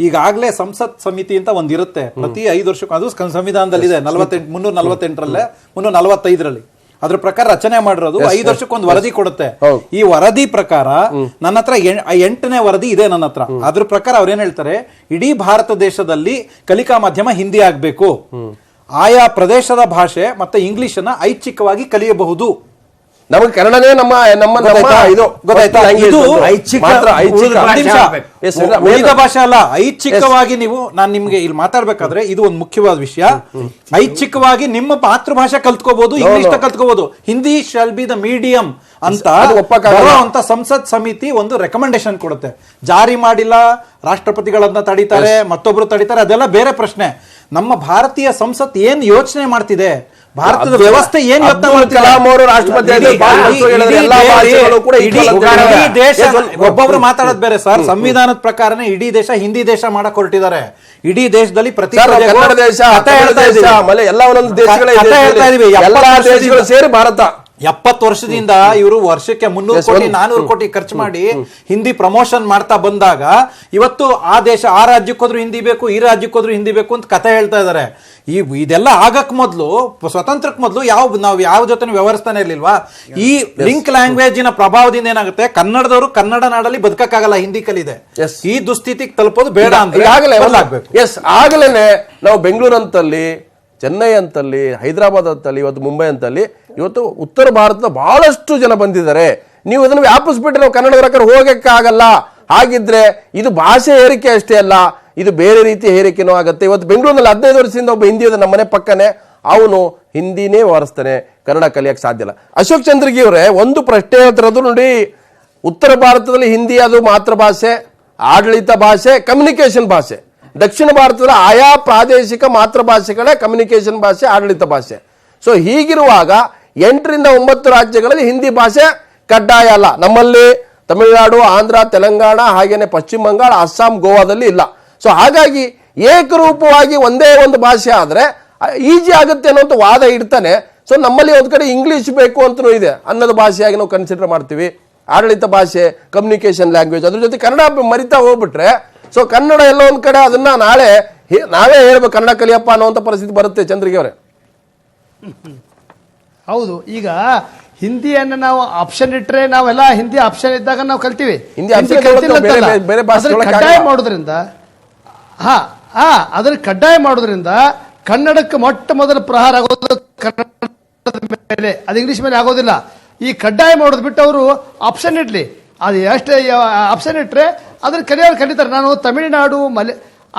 ಈಗಾಗಲೇ ಸಂಸತ್ ಸಮಿತಿ ಅಂತ ಒಂದಿರುತ್ತೆ, ಪ್ರತಿ 5 ವರ್ಷಕ್ಕೂ. ಅದು ಸಂವಿಧಾನದಲ್ಲಿದೆ 345ರಲ್ಲಿ. ಅದ್ರ ಪ್ರಕಾರ ರಚನೆ ಮಾಡಿರೋದು 5 ವರ್ಷಕ್ಕೊಂದು ವರದಿ ಕೊಡುತ್ತೆ. ಈ ವರದಿ ಪ್ರಕಾರ ನನ್ನ ಹತ್ರ 8ನೇ ವರದಿ ಇದೆ ನನ್ನ ಹತ್ರ. ಅದ್ರ ಪ್ರಕಾರ ಅವ್ರೇನ್ ಹೇಳ್ತಾರೆ, ಇಡೀ ಭಾರತ ದೇಶದಲ್ಲಿ ಕಲಿಕಾ ಮಾಧ್ಯಮ ಹಿಂದಿ ಆಗ್ಬೇಕು, ಆಯಾ ಪ್ರದೇಶದ ಭಾಷೆ ಮತ್ತೆ ಇಂಗ್ಲಿಷ್ ಅನ್ನ ಐಚ್ಛಿಕವಾಗಿ ಕಲಿಯಬಹುದು. ನಮಗೆ ಕನ್ನಡನೇ ನಮ್ಮ ಉಳಿದ ಭಾಷೆ ಅಲ್ಲ, ಐಚ್ಛಿಕವಾಗಿ. ನೀವು ನಾನು ನಿಮ್ಗೆ ಇಲ್ಲಿ ಮಾತಾಡ್ಬೇಕಾದ್ರೆ ಇದು ಒಂದು ಮುಖ್ಯವಾದ ವಿಷಯ. ಐಚ್ಛಿಕವಾಗಿ ನಿಮ್ಮ ಮಾತೃಭಾಷೆ ಕಲ್ತ್ಕೋಬಹುದು, ಇಂಗ್ಲಿಷ್ ಕಲ್ತ್ಕೋಬಹುದು. Hindi shall be the medium ಅಂತ ಸಂಸತ್ ಸಮಿತಿ ಒಂದು ರೆಕಮೆಂಡೇಶನ್ ಕೊಡುತ್ತೆ. ಜಾರಿ ಮಾಡಿಲ್ಲ, ರಾಷ್ಟ್ರಪತಿಗಳನ್ನ ತಡೀತಾರೆ, ಮತ್ತೊಬ್ರು ತಡೀತಾರೆ, ಅದೆಲ್ಲ ಬೇರೆ ಪ್ರಶ್ನೆ. ನಮ್ಮ ಭಾರತೀಯ ಸಂಸತ್ ಏನ್ ಯೋಚನೆ ಮಾಡ್ತಿದೆ, ಭಾರತದ ವ್ಯವಸ್ಥೆ ಏನ್ ಕಲಾಂ ಅವರು ರಾಷ್ಟ್ರಪತಿ ಒಬ್ಬೊಬ್ರು ಮಾತಾಡೋದು ಬೇರೆ ಸರ್. ಸಂವಿಧಾನದ ಪ್ರಕಾರನೇ ಇಡೀ ದೇಶ ಹಿಂದಿ ದೇಶ ಮಾಡಕ್ ಹೊರಟಿದ್ದಾರೆ. ಇಡೀ ದೇಶದಲ್ಲಿ ಪ್ರತಿ ಕನ್ನಡ ದೇಶ ಎಲ್ಲ ಒಂದೊಂದು ದೇಶಗಳು ಸೇರಿ ಭಾರತ 70 ವರ್ಷದಿಂದ ಇವರು ವರ್ಷಕ್ಕೆ 300 ಕೋಟಿ 400 ಕೋಟಿ ಖರ್ಚು ಮಾಡಿ ಹಿಂದಿ ಪ್ರಮೋಷನ್ ಮಾಡ್ತಾ ಬಂದಾಗ ಇವತ್ತು ಆ ದೇಶ ಆ ರಾಜ್ಯಕ್ಕೆ ಹೋದ್ರು ಹಿಂದಿ ಬೇಕು, ಈ ರಾಜ್ಯಕ್ಕೆ ಹೋದ್ರು ಹಿಂದಿ ಬೇಕು ಅಂತ ಕಥೆ ಹೇಳ್ತಾ ಇದಾರೆ. ಇದೆಲ್ಲ ಆಗಕ್ ಮೊದಲು, ಸ್ವತಂತ್ರಕ್ಕೆ ಮೊದಲು ನಾವು ಯಾವ ಜೊತೆ ವ್ಯವಹರಿಸ್ತಾನೆ ಇರ್ಲಿಲ್ವಾ? ಈ ಲಿಂಕ್ ಲ್ಯಾಂಗ್ವೇಜಿನ ಪ್ರಭಾವದಿಂದ ಏನಾಗುತ್ತೆ, ಕನ್ನಡದವರು ಕನ್ನಡ ನಾಡಲ್ಲಿ ಬದುಕಕ್ಕಾಗಲ್ಲ, ಹಿಂದಿ ಕಲಿದೆ. ಈ ದುಸ್ಥಿತಿಗೆ ತಲುಪೋದು ಬೇಡ ಅಂತ ಆಗಲೇನೆ ನಾವು ಬೆಂಗಳೂರು ಅಂತಲ್ಲಿ, ಚೆನ್ನೈ ಅಂತಲ್ಲಿ, ಹೈದರಾಬಾದ್ ಅಂತಲ್ಲಿ, ಇವತ್ತು ಮುಂಬೈ ಅಂತಲ್ಲಿ, ಇವತ್ತು ಉತ್ತರ ಭಾರತದ ಬಹಳಷ್ಟು ಜನ ಬಂದಿದ್ದಾರೆ. ನೀವು ಇದನ್ನು ವ್ಯಾಪಿಸ್ಬಿಟ್ರೆ ನಾವು ಕನ್ನಡದ ಪ್ರಕಾರ ಹೋಗಕ್ಕಾಗಲ್ಲ. ಹಾಗಿದ್ರೆ ಇದು ಭಾಷೆ ಏರಿಕೆ ಅಷ್ಟೇ ಅಲ್ಲ, ಇದು ಬೇರೆ ರೀತಿಯ ಹೇರಿಕೆನೂ ಆಗುತ್ತೆ. ಇವತ್ತು ಬೆಂಗಳೂರಿನಲ್ಲಿ 15 ವರ್ಷದಿಂದ ಒಬ್ಬ ಹಿಂದಿ ಇದೆ, ನಮ್ಮ ಮನೆ ಪಕ್ಕನೆ, ಅವನು ಹಿಂದಿನೇ ವ್ಯವಹರಿಸ್ತಾನೆ, ಕನ್ನಡ ಕಲಿಯಕ್ಕೆ ಸಾಧ್ಯ ಇಲ್ಲ. ಅಶೋಕ್ ಚಂದ್ರಗಿ ಅವರೇ ಒಂದು ಪ್ರಶ್ನೆ ಹೇಳ್ತಿರೋದು ನೋಡಿ, ಉತ್ತರ ಭಾರತದಲ್ಲಿ ಹಿಂದಿ ಅದು ಮಾತೃಭಾಷೆ, ಆಡಳಿತ ಭಾಷೆ, ಕಮ್ಯುನಿಕೇಶನ್ ಭಾಷೆ. ದಕ್ಷಿಣ ಭಾರತದಲ್ಲಿ ಆಯಾ ಪ್ರಾದೇಶಿಕ ಮಾತೃಭಾಷೆಗಳೇ ಕಮ್ಯುನಿಕೇಶನ್ ಭಾಷೆ, ಆಡಳಿತ ಭಾಷೆ. ಸೊ ಹೀಗಿರುವಾಗ 8ರಿಂದ 9 ರಾಜ್ಯಗಳಲ್ಲಿ ಹಿಂದಿ ಭಾಷೆ ಕಡ್ಡಾಯ ಅಲ್ಲ. ನಮ್ಮಲ್ಲಿ ತಮಿಳುನಾಡು, ಆಂಧ್ರ, ತೆಲಂಗಾಣ, ಹಾಗೇನೆ ಪಶ್ಚಿಮ ಬಂಗಾಳ, ಅಸ್ಸಾಂ, ಗೋವಾದಲ್ಲಿ ಇಲ್ಲ. ಸೊ ಹಾಗಾಗಿ ಏಕರೂಪವಾಗಿ ಒಂದೇ ಒಂದು ಭಾಷೆ ಆದರೆ ಈಜಿ ಆಗುತ್ತೆ ಅನ್ನೋಂಥ ವಾದ ಇಡ್ತಾನೆ. ಸೊ ನಮ್ಮಲ್ಲಿ ಒಂದು ಕಡೆ ಇಂಗ್ಲೀಷ್ ಬೇಕು ಅಂತಲೂ ಇದೆ, ಅನ್ನೋದು ಭಾಷೆಯಾಗಿ ನಾವು ಕನ್ಸಿಡರ್ ಮಾಡ್ತೀವಿ. ಆಡಳಿತ ಭಾಷೆ, ಕಮ್ಯುನಿಕೇಶನ್ ಲ್ಯಾಂಗ್ವೇಜ್, ಅದ್ರ ಜೊತೆ ಕನ್ನಡ ಮರಿತಾ ಹೋಗ್ಬಿಟ್ರೆ, ಸೊ ಕನ್ನಡ ಎಲ್ಲ ಒಂದು ಕಡೆ ಅದನ್ನ ನಾವೇ ಹೇಳ್ಬೇಕು ಕನ್ನಡ ಕಲಿಯಪ್ಪ ಅನ್ನೋಂಥ ಪರಿಸ್ಥಿತಿ ಬರುತ್ತೆ. ಚಂದ್ರಿಗೆ ಅವರೇ, ಹೌದು. ಈಗ ಹಿಂದಿಯನ್ನು ನಾವು ಆಪ್ಷನ್ ಇಟ್ಟರೆ, ನಾವೆಲ್ಲ ಹಿಂದಿ ಆಪ್ಷನ್ ಇದ್ದಾಗ ನಾವು ಕಲ್ತೀವಿ. ಕಡ್ಡಾಯ ಮಾಡೋದ್ರಿಂದ ಅದನ್ನ ಕಡ್ಡಾಯ ಮಾಡೋದ್ರಿಂದ ಕನ್ನಡಕ್ಕೆ ಮೊಟ್ಟ ಮೊದಲ ಪ್ರಹಾರ ಆಗೋದು ಕನ್ನಡದ ಮೇಲೆ, ಅದು ಇಂಗ್ಲಿಷ್ ಮೇಲೆ ಆಗೋದಿಲ್ಲ. ಈ ಕಡ್ಡಾಯ ಮಾಡೋದು ಬಿಟ್ಟು ಅವರು ಆಪ್ಷನ್ ಇಡ್ಲಿ, ಅದು ಎಷ್ಟು ಆಪ್ಷನ್ ಇಟ್ಟರೆ ಅದನ್ನು ಕಲಿಯೋರು ಕಲಿತಾರೆ. ನಾನು ತಮಿಳುನಾಡು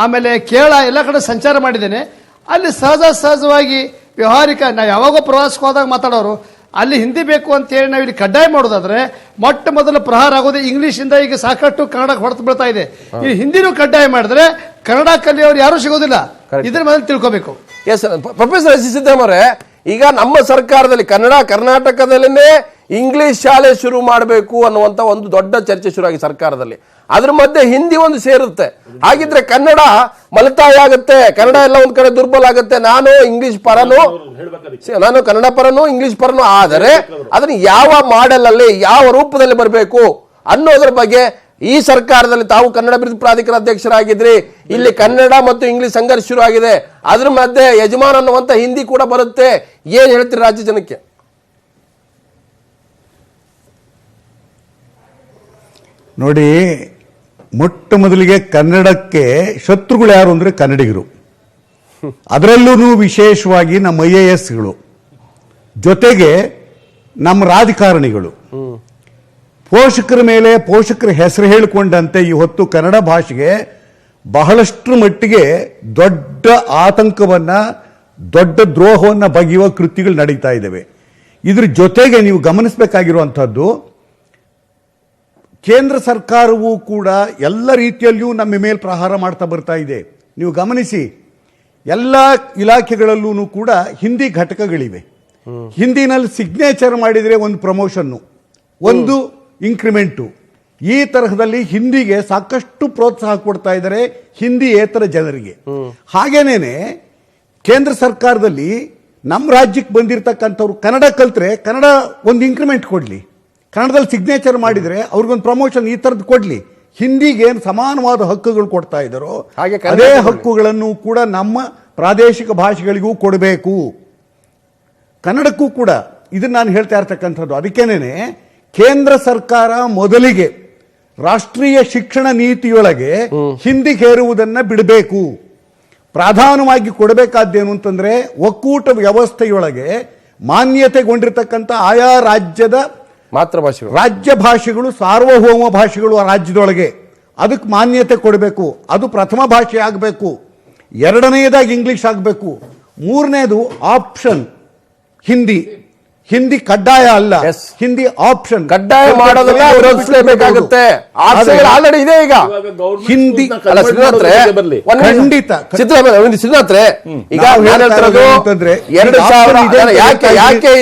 ಆಮೇಲೆ ಕೇರಳ ಎಲ್ಲ ಕಡೆ ಸಂಚಾರ ಮಾಡಿದ್ದೇನೆ. ಅಲ್ಲಿ ಸಹಜವಾಗಿ ವ್ಯವಹಾರಿಕ ನಾವು ಯಾವಾಗೋ ಪ್ರವಾಸಕ್ಕೆ ಹೋದಾಗ ಮಾತಾಡೋರು ಅಲ್ಲಿ ಹಿಂದಿ ಬೇಕು ಅಂತೇಳಿ ನಾವು ಇಲ್ಲಿ ಕಡ್ಡಾಯ ಮಾಡೋದಾದ್ರೆ ಮೊಟ್ಟ ಮೊದಲು ಪ್ರಹಾರ ಆಗೋದು ಇಂಗ್ಲೀಷಿಂದ. ಈಗ ಸಾಕಷ್ಟು ಕನ್ನಡಕ್ಕೆ ಹೊರತು ಬೀಳ್ತಾ ಇದೆ. ಈ ಹಿಂದಿನೂ ಕಡ್ಡಾಯ ಮಾಡಿದ್ರೆ ಕನ್ನಡ ಕಲಿಯೋರು ಯಾರೂ ಸಿಗೋದಿಲ್ಲ. ಇದ್ರ ಮೊದಲು ತಿಳ್ಕೋಬೇಕು. ಎಸ್ ಪ್ರೊಫೆಸರ್ ಎಸ್ ಸಿದ್ದರಾಮಯ್ಯ ಅವರೇ, ಈಗ ನಮ್ಮ ಸರ್ಕಾರದಲ್ಲಿ ಕರ್ನಾಟಕದಲ್ಲೇ ಇಂಗ್ಲಿಷ್ ಶಾಲೆ ಶುರು ಮಾಡಬೇಕು ಅನ್ನುವಂತ ಒಂದು ದೊಡ್ಡ ಚರ್ಚೆ ಶುರುವಾಗಿ ಸರ್ಕಾರದಲ್ಲಿ. ಅದ್ರ ಮಧ್ಯೆ ಹಿಂದಿ ಒಂದು ಸೇರುತ್ತೆ. ಹಾಗಿದ್ರೆ ಕನ್ನಡ ಮಲತಾಯ ಆಗುತ್ತೆ, ಕನ್ನಡ ಎಲ್ಲ ಒಂದ್ ಕಡೆ ದುರ್ಬಲ ಆಗುತ್ತೆ. ನಾನು ಕನ್ನಡ ಪರನು ಇಂಗ್ಲಿಷ್ ಪರನು, ಆದರೆ ಅದನ್ನ ಯಾವ ಮಾಡೆಲ್ ಅಲ್ಲಿ ಯಾವ ರೂಪದಲ್ಲಿ ಬರಬೇಕು ಅನ್ನೋದ್ರ ಬಗ್ಗೆ ಈ ಸರ್ಕಾರದಲ್ಲಿ ತಾವು ಕನ್ನಡ ಅಭಿವೃದ್ಧಿ ಪ್ರಾಧಿಕಾರ ಅಧ್ಯಕ್ಷರಾಗಿದ್ರಿ. ಇಲ್ಲಿ ಕನ್ನಡ ಮತ್ತು ಇಂಗ್ಲಿಷ್ ಸಂಘರ್ಷ ಶುರು ಆಗಿದೆ. ಅದ್ರ ಮಧ್ಯೆ ಯಜಮಾನ್ ಅನ್ನುವಂತ ಹಿಂದಿ ಕೂಡ ಬರುತ್ತೆ. ಏನ್ ಹೇಳ್ತೀರಿ ರಾಜ್ಯ ಜನಕ್ಕೆ? ನೋಡಿ, ಮೊಟ್ಟ ಮೊದಲಿಗೆ ಕನ್ನಡಕ್ಕೆ ಶತ್ರುಗಳು ಯಾರು ಅಂದ್ರೆ ಕನ್ನಡಿಗರು, ಅದರಲ್ಲೂ ವಿಶೇಷವಾಗಿ ನಮ್ಮ IASಗಳು, ಜೊತೆಗೆ ನಮ್ಮ ರಾಜಕಾರಣಿಗಳು. ಪೋಷಕರ ಮೇಲೆ ಪೋಷಕರ ಹೆಸರು ಹೇಳಿಕೊಂಡಂತೆ ಈ ಹೊತ್ತು ಕನ್ನಡ ಭಾಷೆಗೆ ಬಹಳಷ್ಟು ಮಟ್ಟಿಗೆ ದೊಡ್ಡ ಆತಂಕವನ್ನ, ದೊಡ್ಡ ದ್ರೋಹವನ್ನ ಬಗೆಯುವ ಕೃತ್ಯಗಳು ನಡೀತಾ ಇದ್ದಾವೆ. ಇದ್ರ ಜೊತೆಗೆ ನೀವು ಗಮನಿಸಬೇಕಾಗಿರುವಂತಹದ್ದು, ಕೇಂದ್ರ ಸರ್ಕಾರವೂ ಕೂಡ ಎಲ್ಲ ರೀತಿಯಲ್ಲಿಯೂ ನಮ್ಮ ಮೇಲೆ ಪ್ರಹಾರ ಮಾಡ್ತಾ ಬರ್ತಾ ಇದೆ. ನೀವು ಗಮನಿಸಿ, ಎಲ್ಲ ಇಲಾಖೆಗಳಲ್ಲೂ ಕೂಡ ಹಿಂದಿ ಘಟಕಗಳಿವೆ. ಹಿಂದಿನಲ್ಲಿ ಸಿಗ್ನೇಚರ್ ಮಾಡಿದರೆ ಒಂದು ಪ್ರಮೋಷನ್ನು, ಒಂದು ಇಂಕ್ರಿಮೆಂಟು. ಈ ತರಹದಲ್ಲಿ ಹಿಂದಿಗೆ ಸಾಕಷ್ಟು ಪ್ರೋತ್ಸಾಹ ಕೊಡ್ತಾ ಇದ್ದಾರೆ ಹಿಂದಿಯೇತರ ಜನರಿಗೆ. ಹಾಗೇನೇನೆ ಕೇಂದ್ರ ಸರ್ಕಾರದಲ್ಲಿ ನಮ್ಮ ರಾಜ್ಯಕ್ಕೆ ಬಂದಿರತಕ್ಕಂಥವ್ರು ಕನ್ನಡ ಕಲ್ತ್ರೆ ಕನ್ನಡ ಒಂದು ಇಂಕ್ರಿಮೆಂಟ್ ಕೊಡ್ಲಿ, ಕನ್ನಡದಲ್ಲಿ ಸಿಗ್ನೇಚರ್ ಮಾಡಿದ್ರೆ ಅವ್ರಿಗೊಂದು ಪ್ರಮೋಷನ್ ಈ ತರದ್ದು ಕೊಡ್ಲಿ. ಹಿಂದಿಗೆ ಏನು ಸಮಾನವಾದ ಹಕ್ಕುಗಳು ಕೊಡ್ತಾ ಇದ್ದಾರೋ ಅದೇ ಹಕ್ಕುಗಳನ್ನು ಕೂಡ ನಮ್ಮ ಪ್ರಾದೇಶಿಕ ಭಾಷೆಗಳಿಗೂ ಕೊಡಬೇಕು, ಕನ್ನಡಕ್ಕೂ ಕೂಡ. ಇದನ್ನ ನಾನು ಹೇಳ್ತಾ ಇರ್ತಕ್ಕಂಥದ್ದು. ಅದಕ್ಕೇನೆ ಕೇಂದ್ರ ಸರ್ಕಾರ ಮೊದಲಿಗೆ ರಾಷ್ಟ್ರೀಯ ಶಿಕ್ಷಣ ನೀತಿಯೊಳಗೆ ಹಿಂದಿ ಹೇರುವುದನ್ನ ಬಿಡಬೇಕು. ಪ್ರಧಾನವಾಗಿ ಕೊಡಬೇಕಾದ್ದೇನು ಅಂತಂದ್ರೆ, ಒಕ್ಕೂಟ ವ್ಯವಸ್ಥೆಯೊಳಗೆ ಮಾನ್ಯತೆಗೊಂಡಿರ್ತಕ್ಕಂಥ ಆಯಾ ರಾಜ್ಯದ ಮಾತೃಭಾಷೆಗಳು, ರಾಜ್ಯ ಭಾಷೆಗಳು ಸಾರ್ವಭೌಮ ಭಾಷೆಗಳು ಆ ರಾಜ್ಯದೊಳಗೆ, ಅದಕ್ಕೆ ಮಾನ್ಯತೆ ಕೊಡಬೇಕು. ಅದು ಪ್ರಥಮ ಭಾಷೆ ಆಗಬೇಕು. ಎರಡನೆಯದಾಗಿ ಇಂಗ್ಲಿಷ್ ಆಗಬೇಕು. ಮೂರನೇದು ಆಪ್ಷನ್ ಹಿಂದಿ. ಹಿಂದಿ ಕಡ್ಡಾಯ ಅಲ್ಲ, ಹಿಂದಿ ಆಪ್ಷನ್. ಕಡ್ಡಾಯ ಮಾಡೋದನ್ನ ವಿರೋಧಿಸಲೇಬೇಕಾಗುತ್ತೆ. ಆಲ್ರೆಡಿ ಇದೆ ಈಗ ಹಿಂದಿ. ಖಂಡಿತ ಸಿದ್ಧಾರ್ಥ್ರೆ, ಈಗ ಯಾಕೆ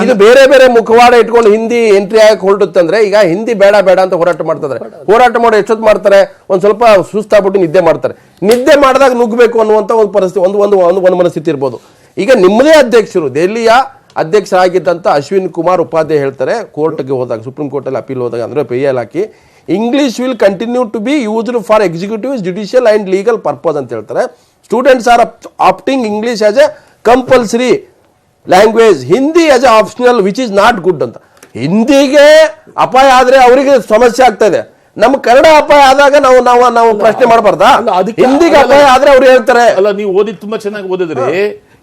ಇದು ಬೇರೆ ಬೇರೆ ಮುಖವಾಡ ಇಟ್ಕೊಂಡು ಹಿಂದಿ ಎಂಟ್ರಿ ಆಗಿ ಹೊರಡುತ್ತಂದ್ರೆ, ಈಗ ಹಿಂದಿ ಬೇಡ ಬೇಡ ಅಂತ ಹೋರಾಟ ಮಾಡ್ತಾರೆ. ಹೋರಾಟ ಮಾಡಿ ಎಷ್ಟೊತ್ತು ಮಾಡ್ತಾರೆ? ಒಂದ್ ಸ್ವಲ್ಪ ಸುಸ್ತಾಗ್ಬಿಟ್ಟು ನಿದ್ದೆ ಮಾಡ್ತಾರೆ. ನಿದ್ದೆ ಮಾಡಿದಾಗ ನುಗ್ಗಬೇಕು ಅನ್ನುವಂತ ಒಂದು ಪರಿಸ್ಥಿತಿ, ಒಂದು ಮನಸ್ಥಿತಿ ಇರ್ಬೋದು. ಈಗ ನಿಮ್ಮದೇ ಅಧ್ಯಕ್ಷರು, ದೆಹಲಿಯ ಅಧ್ಯಕ್ಷರಾಗಿದ್ದಂಥ ಅಶ್ವಿನ್ ಕುಮಾರ್ ಉಪಾಧ್ಯಾಯ ಹೇಳ್ತಾರೆ, ಕೋರ್ಟ್ಗೆ ಹೋದಾಗ, ಸುಪ್ರೀಂ ಕೋರ್ಟಲ್ಲಿ ಅಪೀಲ್ ಹೋದಾಗ, ಅಂದರೆ PIL ಹಾಕಿ, English will continue to be used for executive, judicial and legal purpose ಅಂತ ಹೇಳ್ತಾರೆ. Students are opting English as a compulsory language, Hindi as a optional which is not good ಅಂತ. ಹಿಂದಿಗೆ ಅಪಾಯ ಆದ್ರೆ ಅವರಿಗೆ ಸಮಸ್ಯೆ ಆಗ್ತಾ ಇದೆ. ನಮ್ಮ ಕನ್ನಡ ಅಪಾಯ ಆದಾಗ ನಾವು ಪ್ರಶ್ನೆ ಮಾಡಬಾರ್ದಾ? ಹಿಂದಿಗೆ ಅಪಾಯ ಆದ್ರೆ ಅವ್ರು ಹೇಳ್ತಾರೆ. ಅಲ್ಲ, ನೀವು ಓದಿದ್ ತುಂಬಾ ಚೆನ್ನಾಗಿ ಓದಿದ್ರೆ,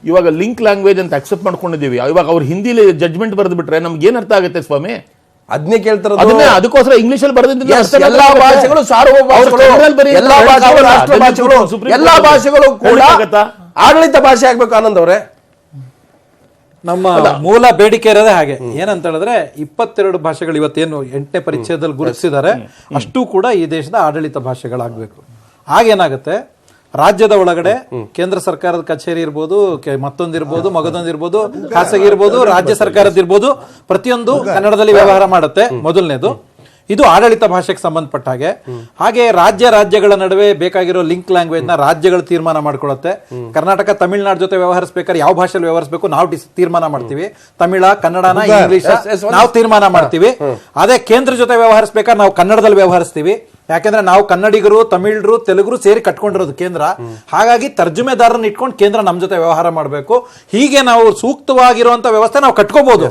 ಇವಾಗ ಲಿಂಕ್ ಲ್ಯಾಂಗ್ವೇಜ್ ಅಂತ ಅಕ್ಸೆಪ್ಟ್ ಮಾಡ್ಕೊಂಡಿದ್ದೀವಿ. ಇವಾಗ ಅವ್ರು ಹಿಂದಿಲಿ ಜಡ್ಜ್ಮೆಂಟ್ ಬರೆದು ಬಿಟ್ರೆ ನಮ್ಗೆ ಏನ್ ಅರ್ಥ ಆಗುತ್ತೆ ಸ್ವಾಮಿ? ಅದನ್ನೇ ಕೇಳ್ತಾರೆ. ಅದಕ್ಕೋಸ್ಕರ ಇಂಗ್ಲಿಷ್ ಅಲ್ಲಿ ಬರೆದಿದ್ದು ಎಲ್ಲಾ ಭಾಷೆಗಳು ಸಾರ್ವಭೌಮ ಭಾಷೆಗಳು, ಎಲ್ಲಾ ಭಾಷೆಗಳು ರಾಷ್ಟ್ರ ಭಾಷೆಗಳು, ಎಲ್ಲಾ ಭಾಷೆಗಳು ಕೂಡ ಆಡಳಿತ ಭಾಷೆ ಆಗ್ಬೇಕು. ಆನಂದ್ ಅವರೇ, ನಮ್ಮ ಮೂಲ ಬೇಡಿಕೆ ಇರೋದೇ ಹಾಗೆ. ಏನಂತ ಹೇಳಿದ್ರೆ 22 ಭಾಷೆಗಳು ಇವತ್ತೇನು 8ನೇ ಪರಿಚಯದಲ್ಲಿ ಗುರುತಿಸಿದ್ದಾರೆ, ಅಷ್ಟೂ ಕೂಡ ಈ ದೇಶದ ಆಡಳಿತ ಭಾಷೆಗಳಾಗಬೇಕು. ಆಗೇನಾಗುತ್ತೆ, ರಾಜ್ಯದ ಒಳಗಡೆ ಕೇಂದ್ರ ಸರ್ಕಾರದ ಕಚೇರಿ ಇರ್ಬೋದು, ಮತ್ತೊಂದಿರ್ಬೋದು, ಮಗದೊಂದಿರ್ಬೋದು, ಖಾಸಗಿ ಇರ್ಬೋದು, ರಾಜ್ಯ ಸರ್ಕಾರದಿರ್ಬೋದು, ಪ್ರತಿಯೊಂದು ಕನ್ನಡದಲ್ಲಿ ವ್ಯವಹಾರ ಮಾಡುತ್ತೆ. ಮೊದಲನೇದು ಇದು ಆಡಳಿತ ಭಾಷೆಗೆ ಸಂಬಂಧಪಟ್ಟ ಹಾಗೆ ರಾಜ್ಯಗಳ ನಡುವೆ ಬೇಕಾಗಿರೋ ಲಿಂಕ್ ಲ್ಯಾಂಗ್ವೇಜ್ ನ ರಾಜ್ಯಗಳು ತೀರ್ಮಾನ ಮಾಡ್ಕೊಳ್ಳುತ್ತೆ. ಕರ್ನಾಟಕ ತಮಿಳುನಾಡು ಜೊತೆ ವ್ಯವಹರಿಸಬೇಕಾದ್ರೆ ಯಾವ ಭಾಷೆಯಲ್ಲಿ ವ್ಯವಹರಿಸಬೇಕು ನಾವು ತೀರ್ಮಾನ ಮಾಡ್ತೀವಿ. ತಮಿಳ, ಕನ್ನಡನ, ಇಂಗ್ಲಿಷ್ ನಾವು ತೀರ್ಮಾನ ಮಾಡ್ತೀವಿ. ಅದೇ ಕೇಂದ್ರ ಜೊತೆ ವ್ಯವಹರಿಸಬೇಕಾದ್ರೆ ನಾವು ಕನ್ನಡದಲ್ಲಿ ವ್ಯವಹರಿಸ್ತೀವಿ. ಯಾಕೆಂದ್ರೆ ನಾವು ಕನ್ನಡಿಗರು, ತಮಿಳರು, ತೆಲುಗರು ಸೇರಿ ಕಟ್ಕೊಂಡಿರೋದು ಕೇಂದ್ರ. ಹಾಗಾಗಿ ತರ್ಜುಮೆದಾರರನ್ನ ಇಟ್ಕೊಂಡು ಕೇಂದ್ರ ನಮ್ಮ ಜೊತೆ ವ್ಯವಹಾರ ಮಾಡಬೇಕು. ಹೀಗೆ ನಾವು ಸೂಕ್ತವಾಗಿರುವಂತ ವ್ಯವಸ್ಥೆ ನಾವು ಕಟ್ಕೋಬಹುದು.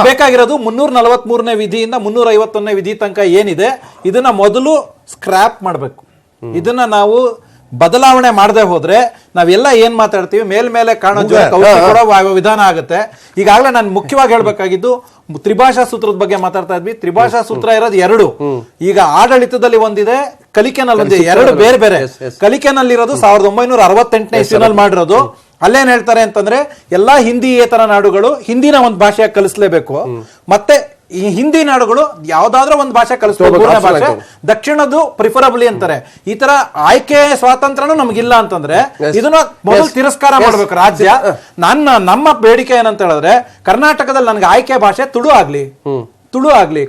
ಬೇಕಾಗಿರೋದು 343ನೇ ವಿಧಿಯಿಂದ 351ನೇ ವಿಧಿ ತನಕ ಏನಿದೆ ಇದನ್ನ ಮೊದಲು ಸ್ಕ್ರಾಪ್ ಮಾಡಬೇಕು. ಇದನ್ನ ನಾವು ಬದಲಾವಣೆ ಮಾಡದೆ ಹೋದ್ರೆ ನಾವೆಲ್ಲ ಏನ್ ಮಾತಾಡ್ತೀವಿ ಮೇಲ್ಮೇಲೆ ಕಾಣೋ ವಿಧಾನ ಆಗುತ್ತೆ. ಈಗಾಗಲೇ ನಾನು ಮುಖ್ಯವಾಗಿ ಹೇಳ್ಬೇಕಾಗಿದ್ದು ತ್ರಿಭಾಷಾ ಸೂತ್ರದ ಬಗ್ಗೆ ಮಾತಾಡ್ತಾ ಇದ್ವಿ. ತ್ರಿಭಾಷಾ ಸೂತ್ರ ಇರೋದು ಎರಡು. ಈಗ ಆಡಳಿತದಲ್ಲಿ ಒಂದಿದೆ, ಕಲಿಕೆನಲ್ಲಿ ಒಂದಿದೆ, ಎರಡು ಬೇರೆ ಬೇರೆ. ಕಲಿಕೆನಲ್ಲಿರೋದು 1968ನೇ ಇಸ್ವಿನಲ್ಲಿ ಮಾಡಿರೋದು. ಅಲ್ಲೇನ್ ಹೇಳ್ತಾರೆ ಅಂತಂದ್ರೆ ಎಲ್ಲಾ ಹಿಂದಿಯೇತರ ನಾಡುಗಳು ಹಿಂದಿನ ಒಂದು ಭಾಷೆಯಾಗಿ ಕಲಿಸ್ಲೇಬೇಕು, ಮತ್ತೆ ಈ ಹಿಂದಿ ನಾಡುಗಳು ಯಾವ್ದಾದ್ರೂ ಒಂದು ಭಾಷೆ ಕಲಿಸ್ಬೇಕು, ಭಾಷೆ ದಕ್ಷಿಣದ್ದು ಪ್ರಿಫರಬಲಿ ಅಂತಾರೆ. ಈ ತರ ಆಯ್ಕೆ ಸ್ವಾತಂತ್ರ್ಯನೂ ನಮಗಿಲ್ಲ ಅಂತಂದ್ರೆ ಇದನ್ನ ಮೊದಲು ತಿರಸ್ಕಾರ ಮಾಡ್ಬೇಕು ರಾಜ್ಯ. ನಮ್ಮ ಬೇಡಿಕೆ ಏನಂತ ಹೇಳಿದ್ರೆ, ಕರ್ನಾಟಕದಲ್ಲಿ ನನ್ಗೆ ಆಯ್ಕೆ ಭಾಷೆ ತುಳು ಆಗ್ಲಿ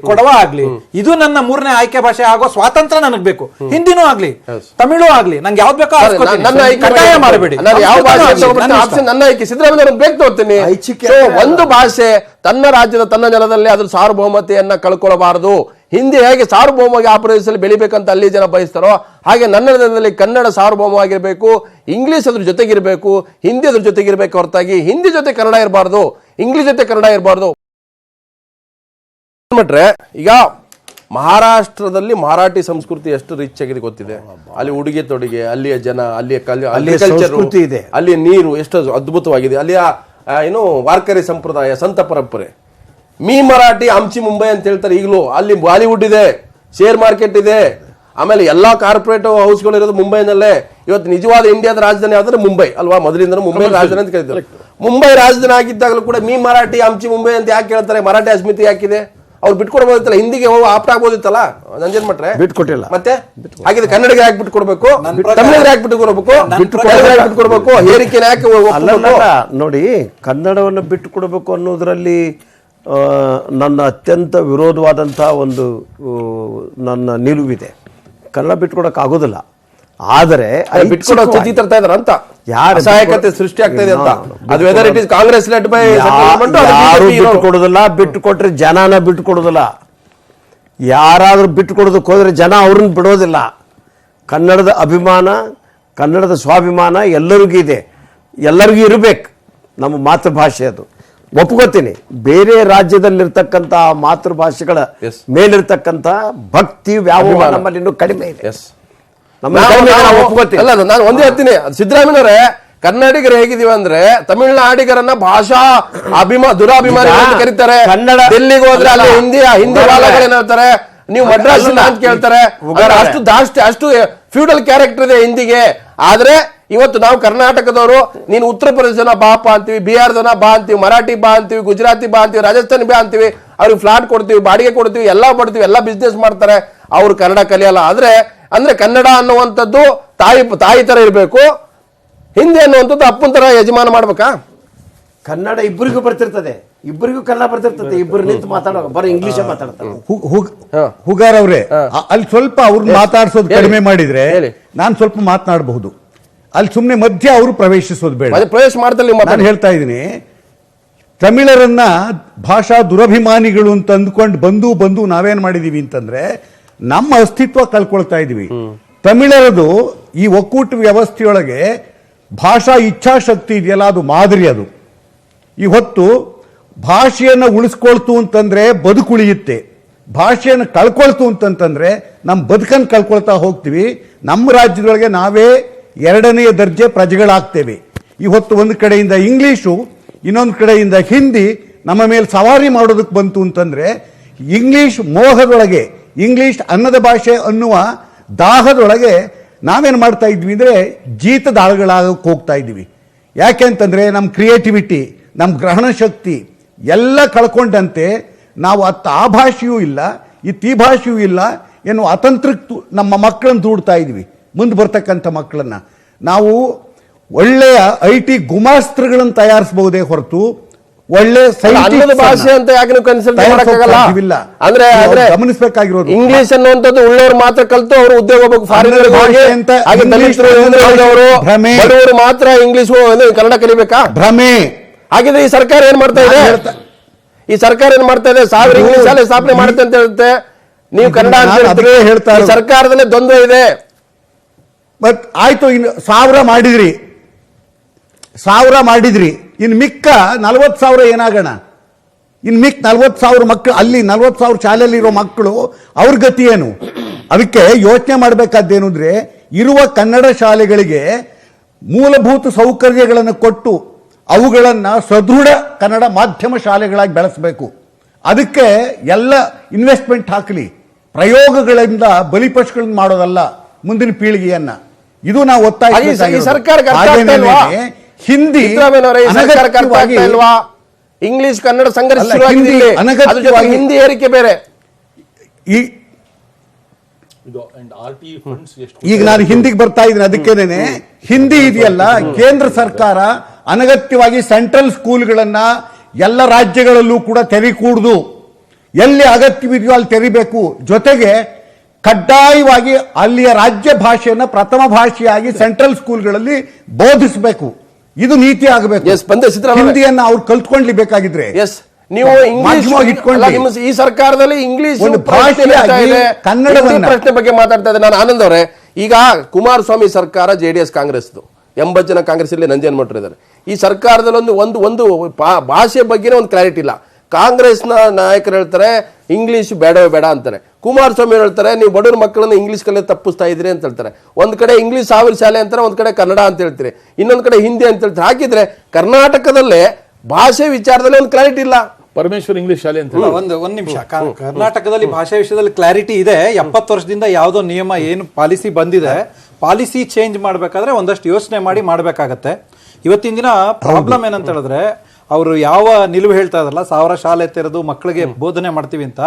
ಕೊಡವ ಆಗ್ಲಿ, ಇದು ನನ್ನ 3ನೇ ಆಯ್ಕೆ ಭಾಷೆ ಆಗೋ ಸ್ವಾತಂತ್ರ್ಯ ನನಗ್ ಬೇಕು. ಹಿಂದಿನೂ ಆಗ್ಲಿ, ತಮಿಳು ಆಗ್ಲಿ, ನಂಗೆ ಯಾವ್ದು ಬೇಕೋ ಕಡ್ಡಾಯ ಮಾಡಬೇಡಿ. ನನ್ನ ಆಯ್ಕೆ ಸಿದ್ದರಾಮಯ್ಯ ಬೇಕು ತೋರ್ತೀನಿ. ಒಂದು ಭಾಷೆ ತನ್ನ ರಾಜ್ಯದ ತನ್ನ ನೆಲದಲ್ಲಿ ಅದ್ರ ಸಾರ್ವಭೌಮತೆಯನ್ನ ಕಳ್ಕೊಳ್ಳಬಾರದು. ಹಿಂದಿ ಹೇಗೆ ಸಾರ್ವಭೌಮವಾಗಿ ಆ ಪ್ರದೇಶದಲ್ಲಿ ಬೆಳಿಬೇಕಂತ ಅಲ್ಲಿ ಜನ ಬಯಸ್ತಾರೋ ಹಾಗೆ ನನ್ನ ನೆಲದಲ್ಲಿ ಕನ್ನಡ ಸಾರ್ವಭೌಮವಾಗಿರ್ಬೇಕು, ಇಂಗ್ಲಿಷ್ ಅದ್ರ ಜೊತೆಗಿರ್ಬೇಕು, ಹಿಂದಿ ಅದ್ರ ಜೊತೆಗಿರ್ಬೇಕು ಹೊರತಾಗಿ ಹಿಂದಿ ಜೊತೆ ಕನ್ನಡ ಇರಬಾರ್ದು, ಇಂಗ್ಲಿಷ್ ಜೊತೆ ಕನ್ನಡ ಇರಬಾರ್ದು. ಈಗ ಮಹಾರಾಷ್ಟ್ರದಲ್ಲಿ ಮರಾಠಿ ಸಂಸ್ಕೃತಿ ಎಷ್ಟು ರಿಚ್ ಆಗಿದೆ ಗೊತ್ತಿದೆ. ಅಲ್ಲಿ ಉಡುಗೆ ತೊಡುಗೆ, ಅಲ್ಲಿಯ ಜನ, ಅಲ್ಲಿಯ ಸಂಸ್ಕೃತಿ ಇದೆ, ಅಲ್ಲಿಯ ನೀರು ಎಷ್ಟು ಅದ್ಭುತವಾಗಿದೆ, ಅಲ್ಲಿಯ ಏನು ವಾರ್ಕರಿ ಸಂಪ್ರದಾಯ, ಸಂತ ಪರಂಪರೆ. ಮರಾಠಿ ಆಮ್ಚಿ ಮುಂಬೈ ಅಂತ ಹೇಳ್ತಾರೆ ಈಗಲೂ. ಅಲ್ಲಿ ಬಾಲಿವುಡ್ ಇದೆ, ಶೇರ್ ಮಾರ್ಕೆಟ್ ಇದೆ, ಆಮೇಲೆ ಎಲ್ಲಾ ಕಾರ್ಪೊರೇಟ್ ಹೌಸ್ಗಳು ಇರೋದು ಮುಂಬೈನಲ್ಲೇ. ಇವತ್ತು ನಿಜವಾದ ಇಂಡಿಯಾದ ರಾಜಧಾನಿ ಆದ್ರೆ ಮುಂಬೈ ಅಲ್ವಾ? ಮೊದಲಿಂದ ಮುಂಬೈ ರಾಜಧಾನಿ ಅಂತ ಕರೀತಾರೆ. ಮುಂಬೈ ರಾಜಧಾನಿ ಆಗಿದ್ದಾಗಲೂ ಕೂಡ ಮರಾಠಿ ಆಮ್ಚಿ ಮುಂಬೈ ಅಂತ ಯಾಕೆ ಹೇಳ್ತಾರೆ? ಮರಾಠಿ ಅಸ್ಮಿತೆ ಯಾಕಿದೆ? ಅವ್ರು ಬಿಟ್ಕೊಡ್ಬೋದಿತ್ತಲ್ಲ, ಹಿಂದಿಗೆ ಆಪ್ಟ್ ಆಗ್ಬೋದಿತ್ತಲ್ಲ. ನಂಜನ್ ಮಟ್ರೆ ಬಿಟ್ಕೊಟ್ಟಿಲ್ಲ. ಮತ್ತೆ ಹಾಗಿದ್ರೆ ಕನ್ನಡಿಗೆ ಯಾಕೆ ಬಿಟ್ಕೊಡ್ಬೇಕು? ತಮಿಳಿಗೆ ಯಾಕೆ ಬಿಟ್ಕೊಡ್ಬೇಕು? ಹೇರಿಕೆ ಯಾಕೆ? ನೋಡಿ, ಕನ್ನಡವನ್ನು ಬಿಟ್ಟು ಕೊಡಬೇಕು ಅನ್ನೋದ್ರಲ್ಲಿ ನನ್ನ ಅತ್ಯಂತ ವಿರೋಧವಾದಂತಹ ಒಂದು ನನ್ನ ನಿಲುವಿದೆ. ಕನ್ನಡ ಬಿಟ್ಕೊಡಕ್ ಆಗೋದಿಲ್ಲ. ಆದರೆ ಸ್ಥಿತಿ ತರ್ತಾ ಇದಾರೆ ಅಂತ, ಅಸಹಾಯಕತೆ ಸೃಷ್ಟಿ ಆಗ್ತಾ ಇದೆ ಅಂತ. ಅದು whether it is Congress led by ಬಿಟ್ಟು ಕೊಡುದಿಲ್ಲ. ಬಿಟ್ಟು ಕೊಟ್ರೆ ಜನನ ಬಿಟ್ಟು ಕೊಡುದಿಲ್ಲ. ಯಾರಾದ್ರೂ ಬಿಟ್ಟು ಕೊಡೋದಕ್ಕೆ ಹೋದ್ರೆ ಜನ ಅವ್ರನ್ನ ಬಿಡೋದಿಲ್ಲ. ಕನ್ನಡದ ಅಭಿಮಾನ, ಕನ್ನಡದ ಸ್ವಾಭಿಮಾನ ಎಲ್ಲರಿಗೂ ಇದೆ, ಎಲ್ಲರಿಗೂ ಇರಬೇಕು. ನಮ್ಮ ಮಾತೃಭಾಷೆ ಅದು ಒಪ್ಕೋತೀನಿ. ಬೇರೆ ರಾಜ್ಯದಲ್ಲಿರ್ತಕ್ಕಂಥ ಮಾತೃಭಾಷೆಗಳ ಮೇಲಿರ್ತಕ್ಕಂಥ ಭಕ್ತಿ ವ್ಯಾಮೋಹ ನಮ್ಮಲ್ಲಿ ಇನ್ನೂ ಕಡಿಮೆ ಇದೆ. ಅಲ್ಲ, ನಾನು ಒಂದೇ ಹೇಳ್ತೀನಿ, ಸಿದ್ದರಾಮಯ್ಯನವರೇ ಕನ್ನಡಿಗರು ಹೇಗಿದೀವಿ ಅಂದ್ರೆ ತಮಿಳುನಾಡಿಗರನ್ನ ಭಾಷಾ ದುರಾಭಿಮಾನಿ ಅಂತ ಕರೀತಾರೆ. ಡೆಲ್ಲಿಗೆ ಹೋದ್ರೆ ಅಲ್ಲಿ ಹಿಂದಿ ವಾಲಗಳೇನ್ ಹೇಳ್ತಾರೆ, ನೀವು ಮಡ್ರಾಸ್ ಅಂತ ಕೇಳ್ತಾರೆ. ಅಷ್ಟು ಫ್ಯೂಡಲ್ ಕ್ಯಾರೆಕ್ಟರ್ ಇದೆ ಹಿಂದಿಗೆ. ಆದ್ರೆ ಇವತ್ತು ನಾವು ಕರ್ನಾಟಕದವರು, ನೀನು ಉತ್ತರ ಪ್ರದೇಶನ ಬಾಪ ಅಂತೀವಿ, ಬಿಹಾರದನ ಬಾ ಅಂತೀವಿ, ಮರಾಠಿ ಬಾ ಅಂತೀವಿ, ಗುಜರಾತಿ ಬಾ ಅಂತೀವಿ, ರಾಜಸ್ಥಾನಿ ಬಾ ಅಂತೀವಿ. ಅವ್ರಿಗೆ ಫ್ಲಾಟ್ ಕೊಡ್ತೀವಿ, ಬಾಡಿಗೆ ಕೊಡ್ತೀವಿ, ಎಲ್ಲಾ ಮಾಡ್ತೀವಿ, ಎಲ್ಲಾ ಬಿಸ್ನೆಸ್ ಮಾಡ್ತಾರೆ. ಅವ್ರು ಕನ್ನಡ ಕಲಿಯಲ್ಲ. ಅಂದ್ರೆ ಕನ್ನಡ ಅನ್ನುವಂಥದ್ದು ತಾಯಿ ತರ ಇರಬೇಕು, ಹಿಂದಿ ಅನ್ನುವಂಥದ್ದು ಅಪ್ಪನ ತರ ಯಜಮಾನ ಮಾಡ್ಬೇಕಾ? ಕನ್ನಡ ಇಬ್ಬರಿಗೂ ಬರ್ತಿರ್ತದೆ, ಇಬ್ಬರಿಗೂ ಕನ್ನಡ ಬರ್ತಿರ್ತದೆ. ಇಬ್ಬರು ನಿಂತು ಮಾತಾಡೋ ಬರೀ ಇಂಗ್ಲಿಷ್ ಮಾತಾಡ್ತಾರೆ. ಹುಗಾರ್ ಅವ್ರೆ, ಅಲ್ಲಿ ಸ್ವಲ್ಪ ಅವ್ರನ್ನ ಮಾತಾಡ್ಸೋದು ಕಡಿಮೆ ಮಾಡಿದ್ರೆ ನಾನು ಸ್ವಲ್ಪ ಮಾತನಾಡಬಹುದು. ಅಲ್ಲಿ ಸುಮ್ಮನೆ ಮಧ್ಯ ಅವರು ಪ್ರವೇಶಿಸೋದು ಬೇಡ. ಪ್ರವೇಶ ಮಾಡ್ತಾರೆ. ನಾನು ಹೇಳ್ತಾ ಇದ್ದೀನಿ, ತಮಿಳರನ್ನ ಭಾಷಾ ದುರಭಿಮಾನಿಗಳು ಅಂತ ಅಂದ್ಕೊಂಡು ಬಂದು ನಾವೇನ್ ಮಾಡಿದೀವಿ ಅಂತಂದ್ರೆ ನಮ್ಮ ಅಸ್ತಿತ್ವ ಕಳ್ಕೊಳ್ತಾ ಇದೀವಿ. ತಮಿಳರದು ಈ ಒಕ್ಕೂಟ ವ್ಯವಸ್ಥೆಯೊಳಗೆ ಭಾಷಾ ಇಚ್ಛಾಶಕ್ತಿ ಇದೆಯಲ್ಲ, ಅದು ಮಾದರಿ. ಅದು ಈ ಹೊತ್ತು ಭಾಷೆಯನ್ನು ಉಳಿಸ್ಕೊಳ್ತು ಅಂತಂದ್ರೆ ಬದುಕುಳಿಯುತ್ತೆ, ಭಾಷೆಯನ್ನು ಕಳ್ಕೊಳ್ತು ಅಂತಂತಂದ್ರೆ ನಮ್ಮ ಬದುಕನ್ನು ಕಳ್ಕೊಳ್ತಾ ಹೋಗ್ತೀವಿ. ನಮ್ಮ ರಾಜ್ಯದೊಳಗೆ ನಾವೇ 2ನೇ ದರ್ಜೆ ಪ್ರಜೆಗಳಾಗ್ತೇವೆ. ಈ ಹೊತ್ತು ಒಂದು ಕಡೆಯಿಂದ ಇಂಗ್ಲಿಷು, ಇನ್ನೊಂದು ಕಡೆಯಿಂದ ಹಿಂದಿ ನಮ್ಮ ಮೇಲೆ ಸವಾರಿ ಮಾಡೋದಕ್ಕೆ ಬಂತು ಅಂತಂದ್ರೆ, ಇಂಗ್ಲಿಷ್ ಮೋಹದೊಳಗೆ, ಇಂಗ್ಲಿಷ್ ಅನ್ನದ ಭಾಷೆ ಅನ್ನುವ ದಾಹದೊಳಗೆ ನಾವೇನು ಮಾಡ್ತಾ ಇದ್ವಿ ಅಂದರೆ ಜೀತದಾಳುಗಳಾಗಕ್ಕೆ ಹೋಗ್ತಾ ಇದ್ವಿ. ಯಾಕೆ ಅಂತಂದರೆ ನಮ್ಮ ಕ್ರಿಯೇಟಿವಿಟಿ, ನಮ್ಮ ಗ್ರಹಣ ಶಕ್ತಿ ಎಲ್ಲ ಕಳ್ಕೊಂಡಂತೆ ನಾವು ಆ ಭಾಷೆಯೂ ಇಲ್ಲ, ಈ ಭಾಷೆಯೂ ಇಲ್ಲ ಎನ್ನುವ ಅತಂತ್ರಕ್ಕೆ ನಮ್ಮ ಮಕ್ಕಳನ್ನು ದೂಡ್ತಾ ಇದ್ವಿ. ಮುಂದೆ ಬರ್ತಕ್ಕಂಥ ಮಕ್ಕಳನ್ನ ನಾವು ಒಳ್ಳೆಯ IT ಗುಮಾಸ್ತ್ರಗಳನ್ನು ತಯಾರಿಸಬಹುದೇ ಹೊರತು ಒಳ್ಳೆ ಭಾಷೆ ಅಂತ ಯಾಕೆ ಕನ್ಸಿಡರ್ ಮಾಡಕ್ಕಾಗಲ್ಲ? ಅಂದ್ರೆ ಗಮನಿಸಬೇಕಾಗಿರೋದು ಇಂಗ್ಲಿಷ್ ಅನ್ನುವಂಥದ್ದು ಉಳ್ಳವರು ಮಾತ್ರ ಕಲ್ತು ಅವರು ಉದ್ಯೋಗ ಹೋಗ್ಬೇಕು, ಫಾರಿನರ್ ಬಡವರು ಮಾತ್ರ ಇಂಗ್ಲಿಷ್ ಕನ್ನಡ ಕಲಿಬೇಕಾ? ಭ್ರಮೆ. ಹಾಗಿದ್ರೆ ಈ ಸರ್ಕಾರ ಏನ್ ಮಾಡ್ತಾ ಇದೆ? 1000 ಇಂಗ್ಲಿಷ್ ಶಾಲೆ ಸ್ಥಾಪನೆ ಮಾಡುತ್ತೆ ಅಂತ ಹೇಳುತ್ತೆ, ನೀವು ಕನ್ನಡ ಅಂತ ಹೇಳ್ತಾರೆ. ಸರ್ಕಾರದಲ್ಲೇ ದ್ವಂದ್ವ ಇದೆ. ಬಟ್ ಆಯ್ತು, ಇನ್ನು 1000 ಮಾಡಿದ್ರಿ, ಇನ್ನು ಮಿಕ್ಕ 40,000 ಏನಾಗೋಣ? ಇನ್ನು ಮಿಕ್ಕ 40,000 ಮಕ್ಕಳು, ಅಲ್ಲಿ 40,000 ಶಾಲೆಯಲ್ಲಿರೋ ಮಕ್ಕಳು, ಅವ್ರ ಗತಿ ಏನು? ಅದಕ್ಕೆ ಯೋಚನೆ ಮಾಡಬೇಕಾದ್ದೇನು ಅಂದ್ರೆ, ಇರುವ ಕನ್ನಡ ಶಾಲೆಗಳಿಗೆ ಮೂಲಭೂತ ಸೌಕರ್ಯಗಳನ್ನು ಕೊಟ್ಟು ಅವುಗಳನ್ನು ಸದೃಢ ಕನ್ನಡ ಮಾಧ್ಯಮ ಶಾಲೆಗಳಾಗಿ ಬೆಳೆಸಬೇಕು. ಅದಕ್ಕೆ ಎಲ್ಲ ಇನ್ವೆಸ್ಟ್ಮೆಂಟ್ ಹಾಕಲಿ, ಪ್ರಯೋಗಗಳಿಂದ ಬಲಿಪಶುಗಳನ್ನ ಮಾಡೋದಲ್ಲ ಮುಂದಿನ ಪೀಳಿಗೆಯನ್ನ. ಇದು ನಾವು ಈ ಸರ್ಕಾರಕ್ಕೆ ಅರ್ಥ ಆಗ್ತಾ ಇಲ್ವಾ? ಹಿಂದಿ ಸಿದ್ದರಾಮಯ್ಯನವರೇ, ಈ ಸರ್ಕಾರಕ್ಕೆ ಅರ್ಥ ಆಗ್ತಾ ಇಲ್ವಾ? ಇಂಗ್ಲಿಷ್ ಕನ್ನಡ ಸಂಘರ್ಷ ಶುರುವಾಗಿದೆ ಇಲ್ಲಿ. ಅದ್ರ ಜೊತೆಗೆ ಹಿಂದಿ ಏರಿಕೆ ಬೇರೆ. ಈಗ ನಾನು ಹಿಂದಿಗೆ ಬರ್ತಾ ಇದ್ದೀನಿ, ಅದಕ್ಕೇನೆ ಹಿಂದಿ ಇದೆಯಲ್ಲ, ಕೇಂದ್ರ ಸರ್ಕಾರ ಅನಗತ್ಯವಾಗಿ ಸೆಂಟ್ರಲ್ ಸ್ಕೂಲ್ಗಳನ್ನ ಎಲ್ಲ ರಾಜ್ಯಗಳಲ್ಲೂ ಕೂಡ ತೆರಿಕೂಡುದು, ಎಲ್ಲಿ ಅಗತ್ಯವಿದೆಯೋ ಅಲ್ಲಿ ತೆರಿಬೇಕು. ಜೊತೆಗೆ ಕಡ್ಡಾಯವಾಗಿ ಅಲ್ಲಿಯ ರಾಜ್ಯ ಭಾಷೆಯನ್ನ ಪ್ರಥಮ ಭಾಷೆಯಾಗಿ ಸೆಂಟ್ರಲ್ ಸ್ಕೂಲ್ಗಳಲ್ಲಿ ಬೋಧಿಸಬೇಕು. ಇದು ನೀತಿ ಆಗಬೇಕು. ಹಿಂದಿಯನ್ನ ಅವ್ರು ಕಲ್ತ್ಕೊಂಡ್ಲಿ ಬೇಕಾಗಿದ್ರೆ. ನೀವು ಇಂಗ್ಲಿಷ್ ಈ ಸರ್ಕಾರದಲ್ಲಿ ಇಂಗ್ಲಿಷ್ ಕನ್ನಡ ಪ್ರಶ್ನೆ ಬಗ್ಗೆ ಮಾತಾಡ್ತಾ ಇದ್ದಾರೆ. ನಾನು ಆನಂದ್ ಅವರೇ, ಈಗ ಕುಮಾರಸ್ವಾಮಿ ಸರ್ಕಾರ JDS ಕಾಂಗ್ರೆಸ್ 80 ಜನ ಕಾಂಗ್ರೆಸ್ ಇಲ್ಲಿ ನಂಜನ್ ಮಟ್ರು ಇದ್ದಾರೆ. ಈ ಸರ್ಕಾರದಲ್ಲಿ ಒಂದು ಭಾಷೆ ಬಗ್ಗೆ ಒಂದು ಕ್ಲಾರಿಟಿ ಇಲ್ಲ. ಕಾಂಗ್ರೆಸ್ನ ನಾಯಕರು ಹೇಳ್ತಾರೆ ಇಂಗ್ಲಿಷ್ ಬೇಡವೇ ಬೇಡ ಅಂತಾರೆ. ಕುಮಾರಸ್ವಾಮಿ ಹೇಳ್ತಾರೆ ನೀವು ಬಡವ್ರ ಮಕ್ಕಳನ್ನ ಇಂಗ್ಲಿಷ್ ಕಲೆ ತಪ್ಪಿಸ್ತಾ ಇದ್ರಿ ಅಂತ ಹೇಳ್ತಾರೆ. ಒಂದ್ ಕಡೆ ಇಂಗ್ಲಿಷ್ 1000 ಶಾಲೆ ಅಂತಾರೆ, ಒಂದ್ ಕಡೆ ಕನ್ನಡ ಅಂತ ಹೇಳ್ತೀರಿ, ಇನ್ನೊಂದ್ ಕಡೆ ಹಿಂದಿ ಅಂತ ಹೇಳ್ತಾರೆ. ಹಾಗಿದ್ರೆ ಕರ್ನಾಟಕದಲ್ಲೇ ಭಾಷೆ ವಿಚಾರದಲ್ಲಿ ಒಂದು ಕ್ಲಾರಿಟಿ ಇಲ್ಲ. ಪರಮೇಶ್ವರ್ ಇಂಗ್ಲಿಷ್ ಶಾಲೆ ಅಂತ ಒಂದ್ ನಿಮಿಷ. ಕರ್ನಾಟಕದಲ್ಲಿ ಭಾಷಾ ವಿಷಯದಲ್ಲಿ ಕ್ಲಾರಿಟಿ ಇದೆ. 70 ವರ್ಷದಿಂದ ಯಾವುದೋ ನಿಯಮ ಏನು ಪಾಲಿಸಿ ಬಂದಿದೆ, ಪಾಲಿಸಿ ಚೇಂಜ್ ಮಾಡ್ಬೇಕಾದ್ರೆ ಒಂದಷ್ಟು ಯೋಚನೆ ಮಾಡಿ ಮಾಡ್ಬೇಕಾಗತ್ತೆ. ಇವತ್ತಿನ ದಿನ ಪ್ರಾಬ್ಲಮ್ ಏನಂತ ಹೇಳಿದ್ರೆ, ಅವರು ಯಾವ ನಿಲುವು ಹೇಳ್ತಾ ಇದ್ರಲ್ಲ, 1000 ಶಾಲೆ ತೆರೆದು ಮಕ್ಕಳಿಗೆ ಬೋಧನೆ ಮಾಡ್ತೀವಿ ಅಂತ,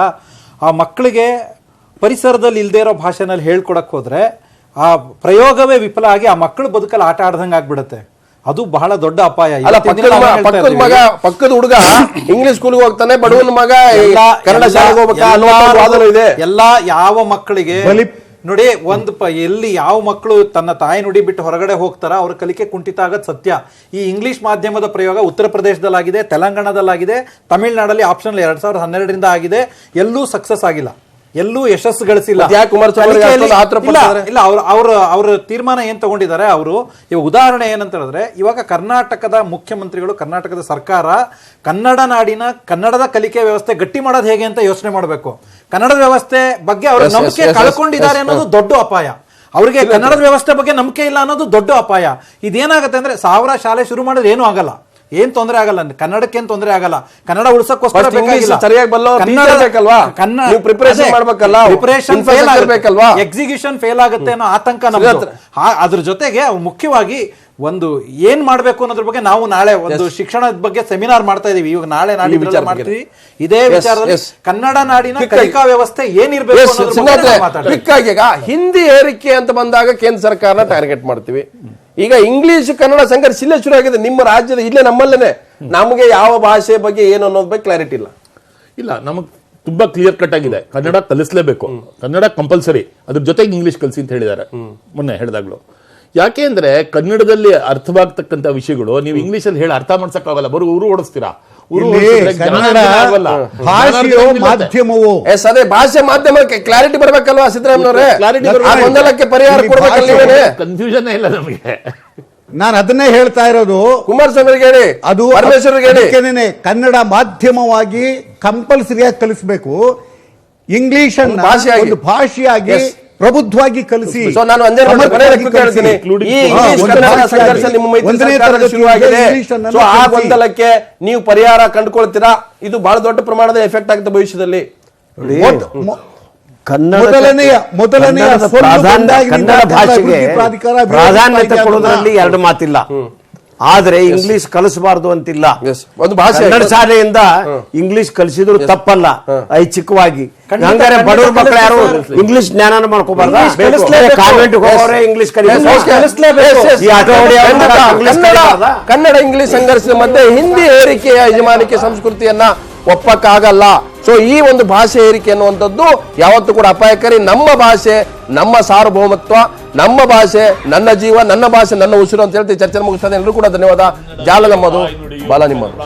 ಆ ಮಕ್ಕಳಿಗೆ ಪರಿಸರದಲ್ಲಿ ಇಲ್ದೇ ಇರೋ ಭಾಷೆನಲ್ಲಿ ಹೇಳ್ಕೊಡಕ್ ಹೋದ್ರೆ ಆ ಪ್ರಯೋಗವೇ ವಿಫಲ ಆಗಿ ಆ ಮಕ್ಕಳು ಬದುಕಲ್ಲಿ ಆಟ ಆಡ್ದಂಗೆ ಆಗ್ಬಿಡುತ್ತೆ. ಅದು ಬಹಳ ದೊಡ್ಡ ಅಪಾಯ. ಪಕ್ಕದ ಹುಡುಗ ಇಂಗ್ಲಿಷ್ ಸ್ಕೂಲ್ಗೆ ಹೋಗ್ತಾನೆ, ಬಡವನ ಮಗ ಕನ್ನಡ ಶಾಲೆಗೆ ಹೋಗ್ಬೇಕಾ? ಎಲ್ಲ ಯಾವ ಮಕ್ಕಳಿಗೆ ನೋಡಿ, ಎಲ್ಲಿ ಯಾವ ಮಕ್ಕಳು ತನ್ನ ತಾಯಿ ನುಡಿ ಬಿಟ್ಟು ಹೊರಗಡೆ ಹೋಗ್ತಾರ ಅವ್ರ ಕಲಿಕೆ ಕುಂಠಿತ ಆಗೋದು ಸತ್ಯ. ಈ ಇಂಗ್ಲಿಷ್ ಮಾಧ್ಯಮದ ಪ್ರಯೋಗ ಉತ್ತರ ಪ್ರದೇಶದಲ್ಲಾಗಿದೆ, ತೆಲಂಗಾಣದಲ್ಲಾಗಿದೆ, ತಮಿಳುನಾಡಲ್ಲಿ ಆಪ್ಷನ್ 2012ರಿಂದ ಆಗಿದೆ. ಎಲ್ಲೂ ಸಕ್ಸಸ್ ಆಗಿಲ್ಲ, ಎಲ್ಲೂ ಯಶಸ್ಸು ಗಳಿಸಿಲ್ಲ. ಇಲ್ಲ, ಅವ್ರ ತೀರ್ಮಾನ ಏನ್ ತಗೊಂಡಿದ್ದಾರೆ ಅವರು. ಇವಾಗ ಉದಾಹರಣೆ ಏನಂತ ಹೇಳಿದ್ರೆ, ಇವಾಗ ಕರ್ನಾಟಕದ ಮುಖ್ಯಮಂತ್ರಿಗಳು, ಕರ್ನಾಟಕದ ಸರ್ಕಾರ ಕನ್ನಡ ನಾಡಿನ ಕನ್ನಡದ ಕಲಿಕೆ ವ್ಯವಸ್ಥೆ ಗಟ್ಟಿ ಮಾಡೋದು ಹೇಗೆ ಅಂತ ಯೋಚನೆ ಮಾಡಬೇಕು. ಕನ್ನಡದ ವ್ಯವಸ್ಥೆ ಬಗ್ಗೆ ಅವ್ರ ನಂಬಿಕೆ ಕಳ್ಕೊಂಡಿದ್ದಾರೆ ಅನ್ನೋದು ದೊಡ್ಡ ಅಪಾಯ. ಅವ್ರಿಗೆ ಕನ್ನಡದ ವ್ಯವಸ್ಥೆ ಬಗ್ಗೆ ನಂಬಿಕೆ ಇಲ್ಲ ಅನ್ನೋದು ದೊಡ್ಡ ಅಪಾಯ. ಇದೇನಾಗುತ್ತೆ ಅಂದ್ರೆ 1000 ಶಾಲೆ ಶುರು ಮಾಡಿದ್ರೆ ಏನೂ ಆಗಲ್ಲ, ಏನ್ ತೊಂದರೆ ಆಗಲ್ಲ, ಕನ್ನಡಕ್ಕೆ ಏನ್ ತೊಂದರೆ ಆಗಲ್ಲ. ಕನ್ನಡ ಉಳಿಸಕ್ಕೋಸ್ಕರ ಎಕ್ಸಿಕ್ಯೂಷನ್ ಫೇಲ್ ಆಗುತ್ತೆ ಅನ್ನೋ ಆತಂಕ ನಮ್ದು. ಅದ್ರ ಜೊತೆಗೆ ಮುಖ್ಯವಾಗಿ ಒಂದು ಏನ್ ಮಾಡ್ಬೇಕು ಅನ್ನೋದ್ರ ಬಗ್ಗೆ ನಾವು ನಾಳೆ ಒಂದು ಶಿಕ್ಷಣದ ಬಗ್ಗೆ ಸೆಮಿನಾರ್ ಮಾಡ್ತಾ ಇದೀವಿ. ಇವಾಗ ನಾಳೆ ನಾಡಿದ್ದು ಮಾಡ್ತೀವಿ ಇದೇ ವಿಚಾರದಲ್ಲಿ. ಕನ್ನಡ ನಾಡಿನ ಕಲಿಕಾ ವ್ಯವಸ್ಥೆ ಏನಿರ್ಬೇಕು. ಹಿಂದಿ ಏರಿಕೆ ಅಂತ ಬಂದಾಗ ಕೇಂದ್ರ ಸರ್ಕಾರನ ಟಾರ್ಗೆಟ್ ಮಾಡ್ತೀವಿ. ಈಗ ಇಂಗ್ಲಿಷ್ ಕನ್ನಡ ಸಂಘರ್ಷ ಇಲ್ಲೇ ಶುರು ಆಗಿದೆ ನಿಮ್ಮ ರಾಜ್ಯದ, ಇಲ್ಲೇ ನಮ್ಮಲ್ಲೇನೆ. ನಮಗೆ ಯಾವ ಭಾಷೆ ಬಗ್ಗೆ ಏನು ಅನ್ನೋದ್ ಬಗ್ಗೆ ಕ್ಲಾರಿಟಿ ಇಲ್ಲ. ನಮಗ್ ತುಂಬಾ ಕ್ಲಿಯರ್ ಕಟ್ ಆಗಿದೆ, ಕನ್ನಡ ಕಲಿಸ್ಲೇಬೇಕು, ಕನ್ನಡ ಕಂಪಲ್ಸರಿ, ಅದ್ರ ಜೊತೆಗೆ ಇಂಗ್ಲಿಷ್ ಕಲಿಸಿ ಅಂತ ಹೇಳಿದ್ದಾರೆ ಮೊನ್ನೆ ಹೇಳಿದಾಗ್ಲು. ಯಾಕೆ ಅಂದ್ರೆ ಕನ್ನಡದಲ್ಲಿ ಅರ್ಥವಾಗ್ತಕ್ಕಂಥ ವಿಷಯಗಳು ನೀವು ಇಂಗ್ಲಿಷ್ ಅಲ್ಲಿ ಹೇಳಿ ಅರ್ಥ ಮಾಡ್ಸಕ್ಕಾಗಲ್ಲ, ಬರೋ ಊರು ಓಡಿಸ್ತೀರಾ. ಭಾಷೆ ಮಾಧ್ಯಮಕ್ಕೆ ಕ್ಲಾರಿಟಿ ಬರ್ಬೇಕಲ್ವಾ ಸಿದ್ದರಾಮಯ್ಯನವರೇ? ಗೊಂದಲಕ್ಕೆ ಪರಿಹಾರ ಕೊಡ್ಬೇಕಲ್ಲ. ಕನ್ಫ್ಯೂಷನ್ ಇಲ್ಲ ನಮಗೆ. ನಾನು ಅದನ್ನೇ ಹೇಳ್ತಾ ಇರೋದು. ಕುಮಾರಸ್ವಾಮಿ ಹೇಳಿ, ಅದು ಪರಮೇಶ್ವರ್ಗೆ ಕನ್ನಡ ಮಾಧ್ಯಮವಾಗಿ ಕಂಪಲ್ಸರಿಯಾಗಿ ಕಲಿಸಬೇಕು. ಇಂಗ್ಲಿಷ್ ಒಂದು ಭಾಷೆಯಾಗಿ ಪ್ರಬುದ್ಧವಾಗಿ ಕಲಿಸಿ. ನಾನು ಆ ಗೊಂದಲಕ್ಕೆ ನೀವು ಪರಿಹಾರ ಕಂಡುಕೊಳ್ತೀರಾ? ಇದು ಬಹಳ ದೊಡ್ಡ ಪ್ರಮಾಣದ ಎಫೆಕ್ಟ್ ಆಗುತ್ತೆ ಭವಿಷ್ಯದಲ್ಲಿ. ಮೊದಲನೆಯ ಕನ್ನಡ ಭಾಷೆಗೆ ಪ್ರಾಧಾನ್ಯತೆ ಕೊಡೋದ್ರಲ್ಲಿ ಎರಡು ಮಾತಿಲ್ಲ. ಆದ್ರೆ ಇಂಗ್ಲಿಷ್ ಕಲಿಸಬಾರ್ದು ಅಂತಿಲ್ಲ. ಒಂದು ಭಾಷೆ ಕನ್ನಡ ಶಾಲೆಯಿಂದ ಇಂಗ್ಲಿಷ್ ಕಲಿಸಿದ್ರು ತಪ್ಪಲ್ಲ, ಐಚ್ಛಿಕವಾಗಿ. ಹಂಗಾರೆ ಬಡವ್ರ ಮಕ್ಕಳು ಯಾರು ಇಂಗ್ಲಿಷ್ ಜ್ಞಾನ ಮಾಡ್ಕೋಬಾರ್ದು? ಕಾನ್ವೆಂಟ್ ಹೋಗೋರೆ ಇಂಗ್ಲಿಷ್ ಕನ್ನಡ ಇಂಗ್ಲಿಷ್ ಸಂಘರ್ಷದ ಮಧ್ಯೆ ಹಿಂದಿ ಏರಿಕೆಯ ಯಜಮಾನಿಕೆ ಸಂಸ್ಕೃತಿಯನ್ನ ಒಪ್ಪಕ್ಕಾಗಲ್ಲ. ಸೊ ಈ ಒಂದು ಭಾಷೆ ಏರಿಕೆ ಅನ್ನುವಂಥದ್ದು ಯಾವತ್ತೂ ಕೂಡ ಅಪಾಯಕಾರಿ. ನಮ್ಮ ಭಾಷೆ, ನಮ್ಮ ಸಾರ್ವಭೌಮತ್ವ, ನಮ್ಮ ಭಾಷೆ ನನ್ನ ಜೀವ, ನನ್ನ ಭಾಷೆ ನನ್ನ ಉಸಿರು ಅಂತ ಹೇಳ್ತೀವಿ. ಚರ್ಚೆ ಮುಗಿಸ್ತದೆ. ಎಲ್ಲರೂ ಕೂಡ ಧನ್ಯವಾದ. ಜಾಲ ನಮ್ಮದು, ಬಾಲ ನಿಮ್ಮದು.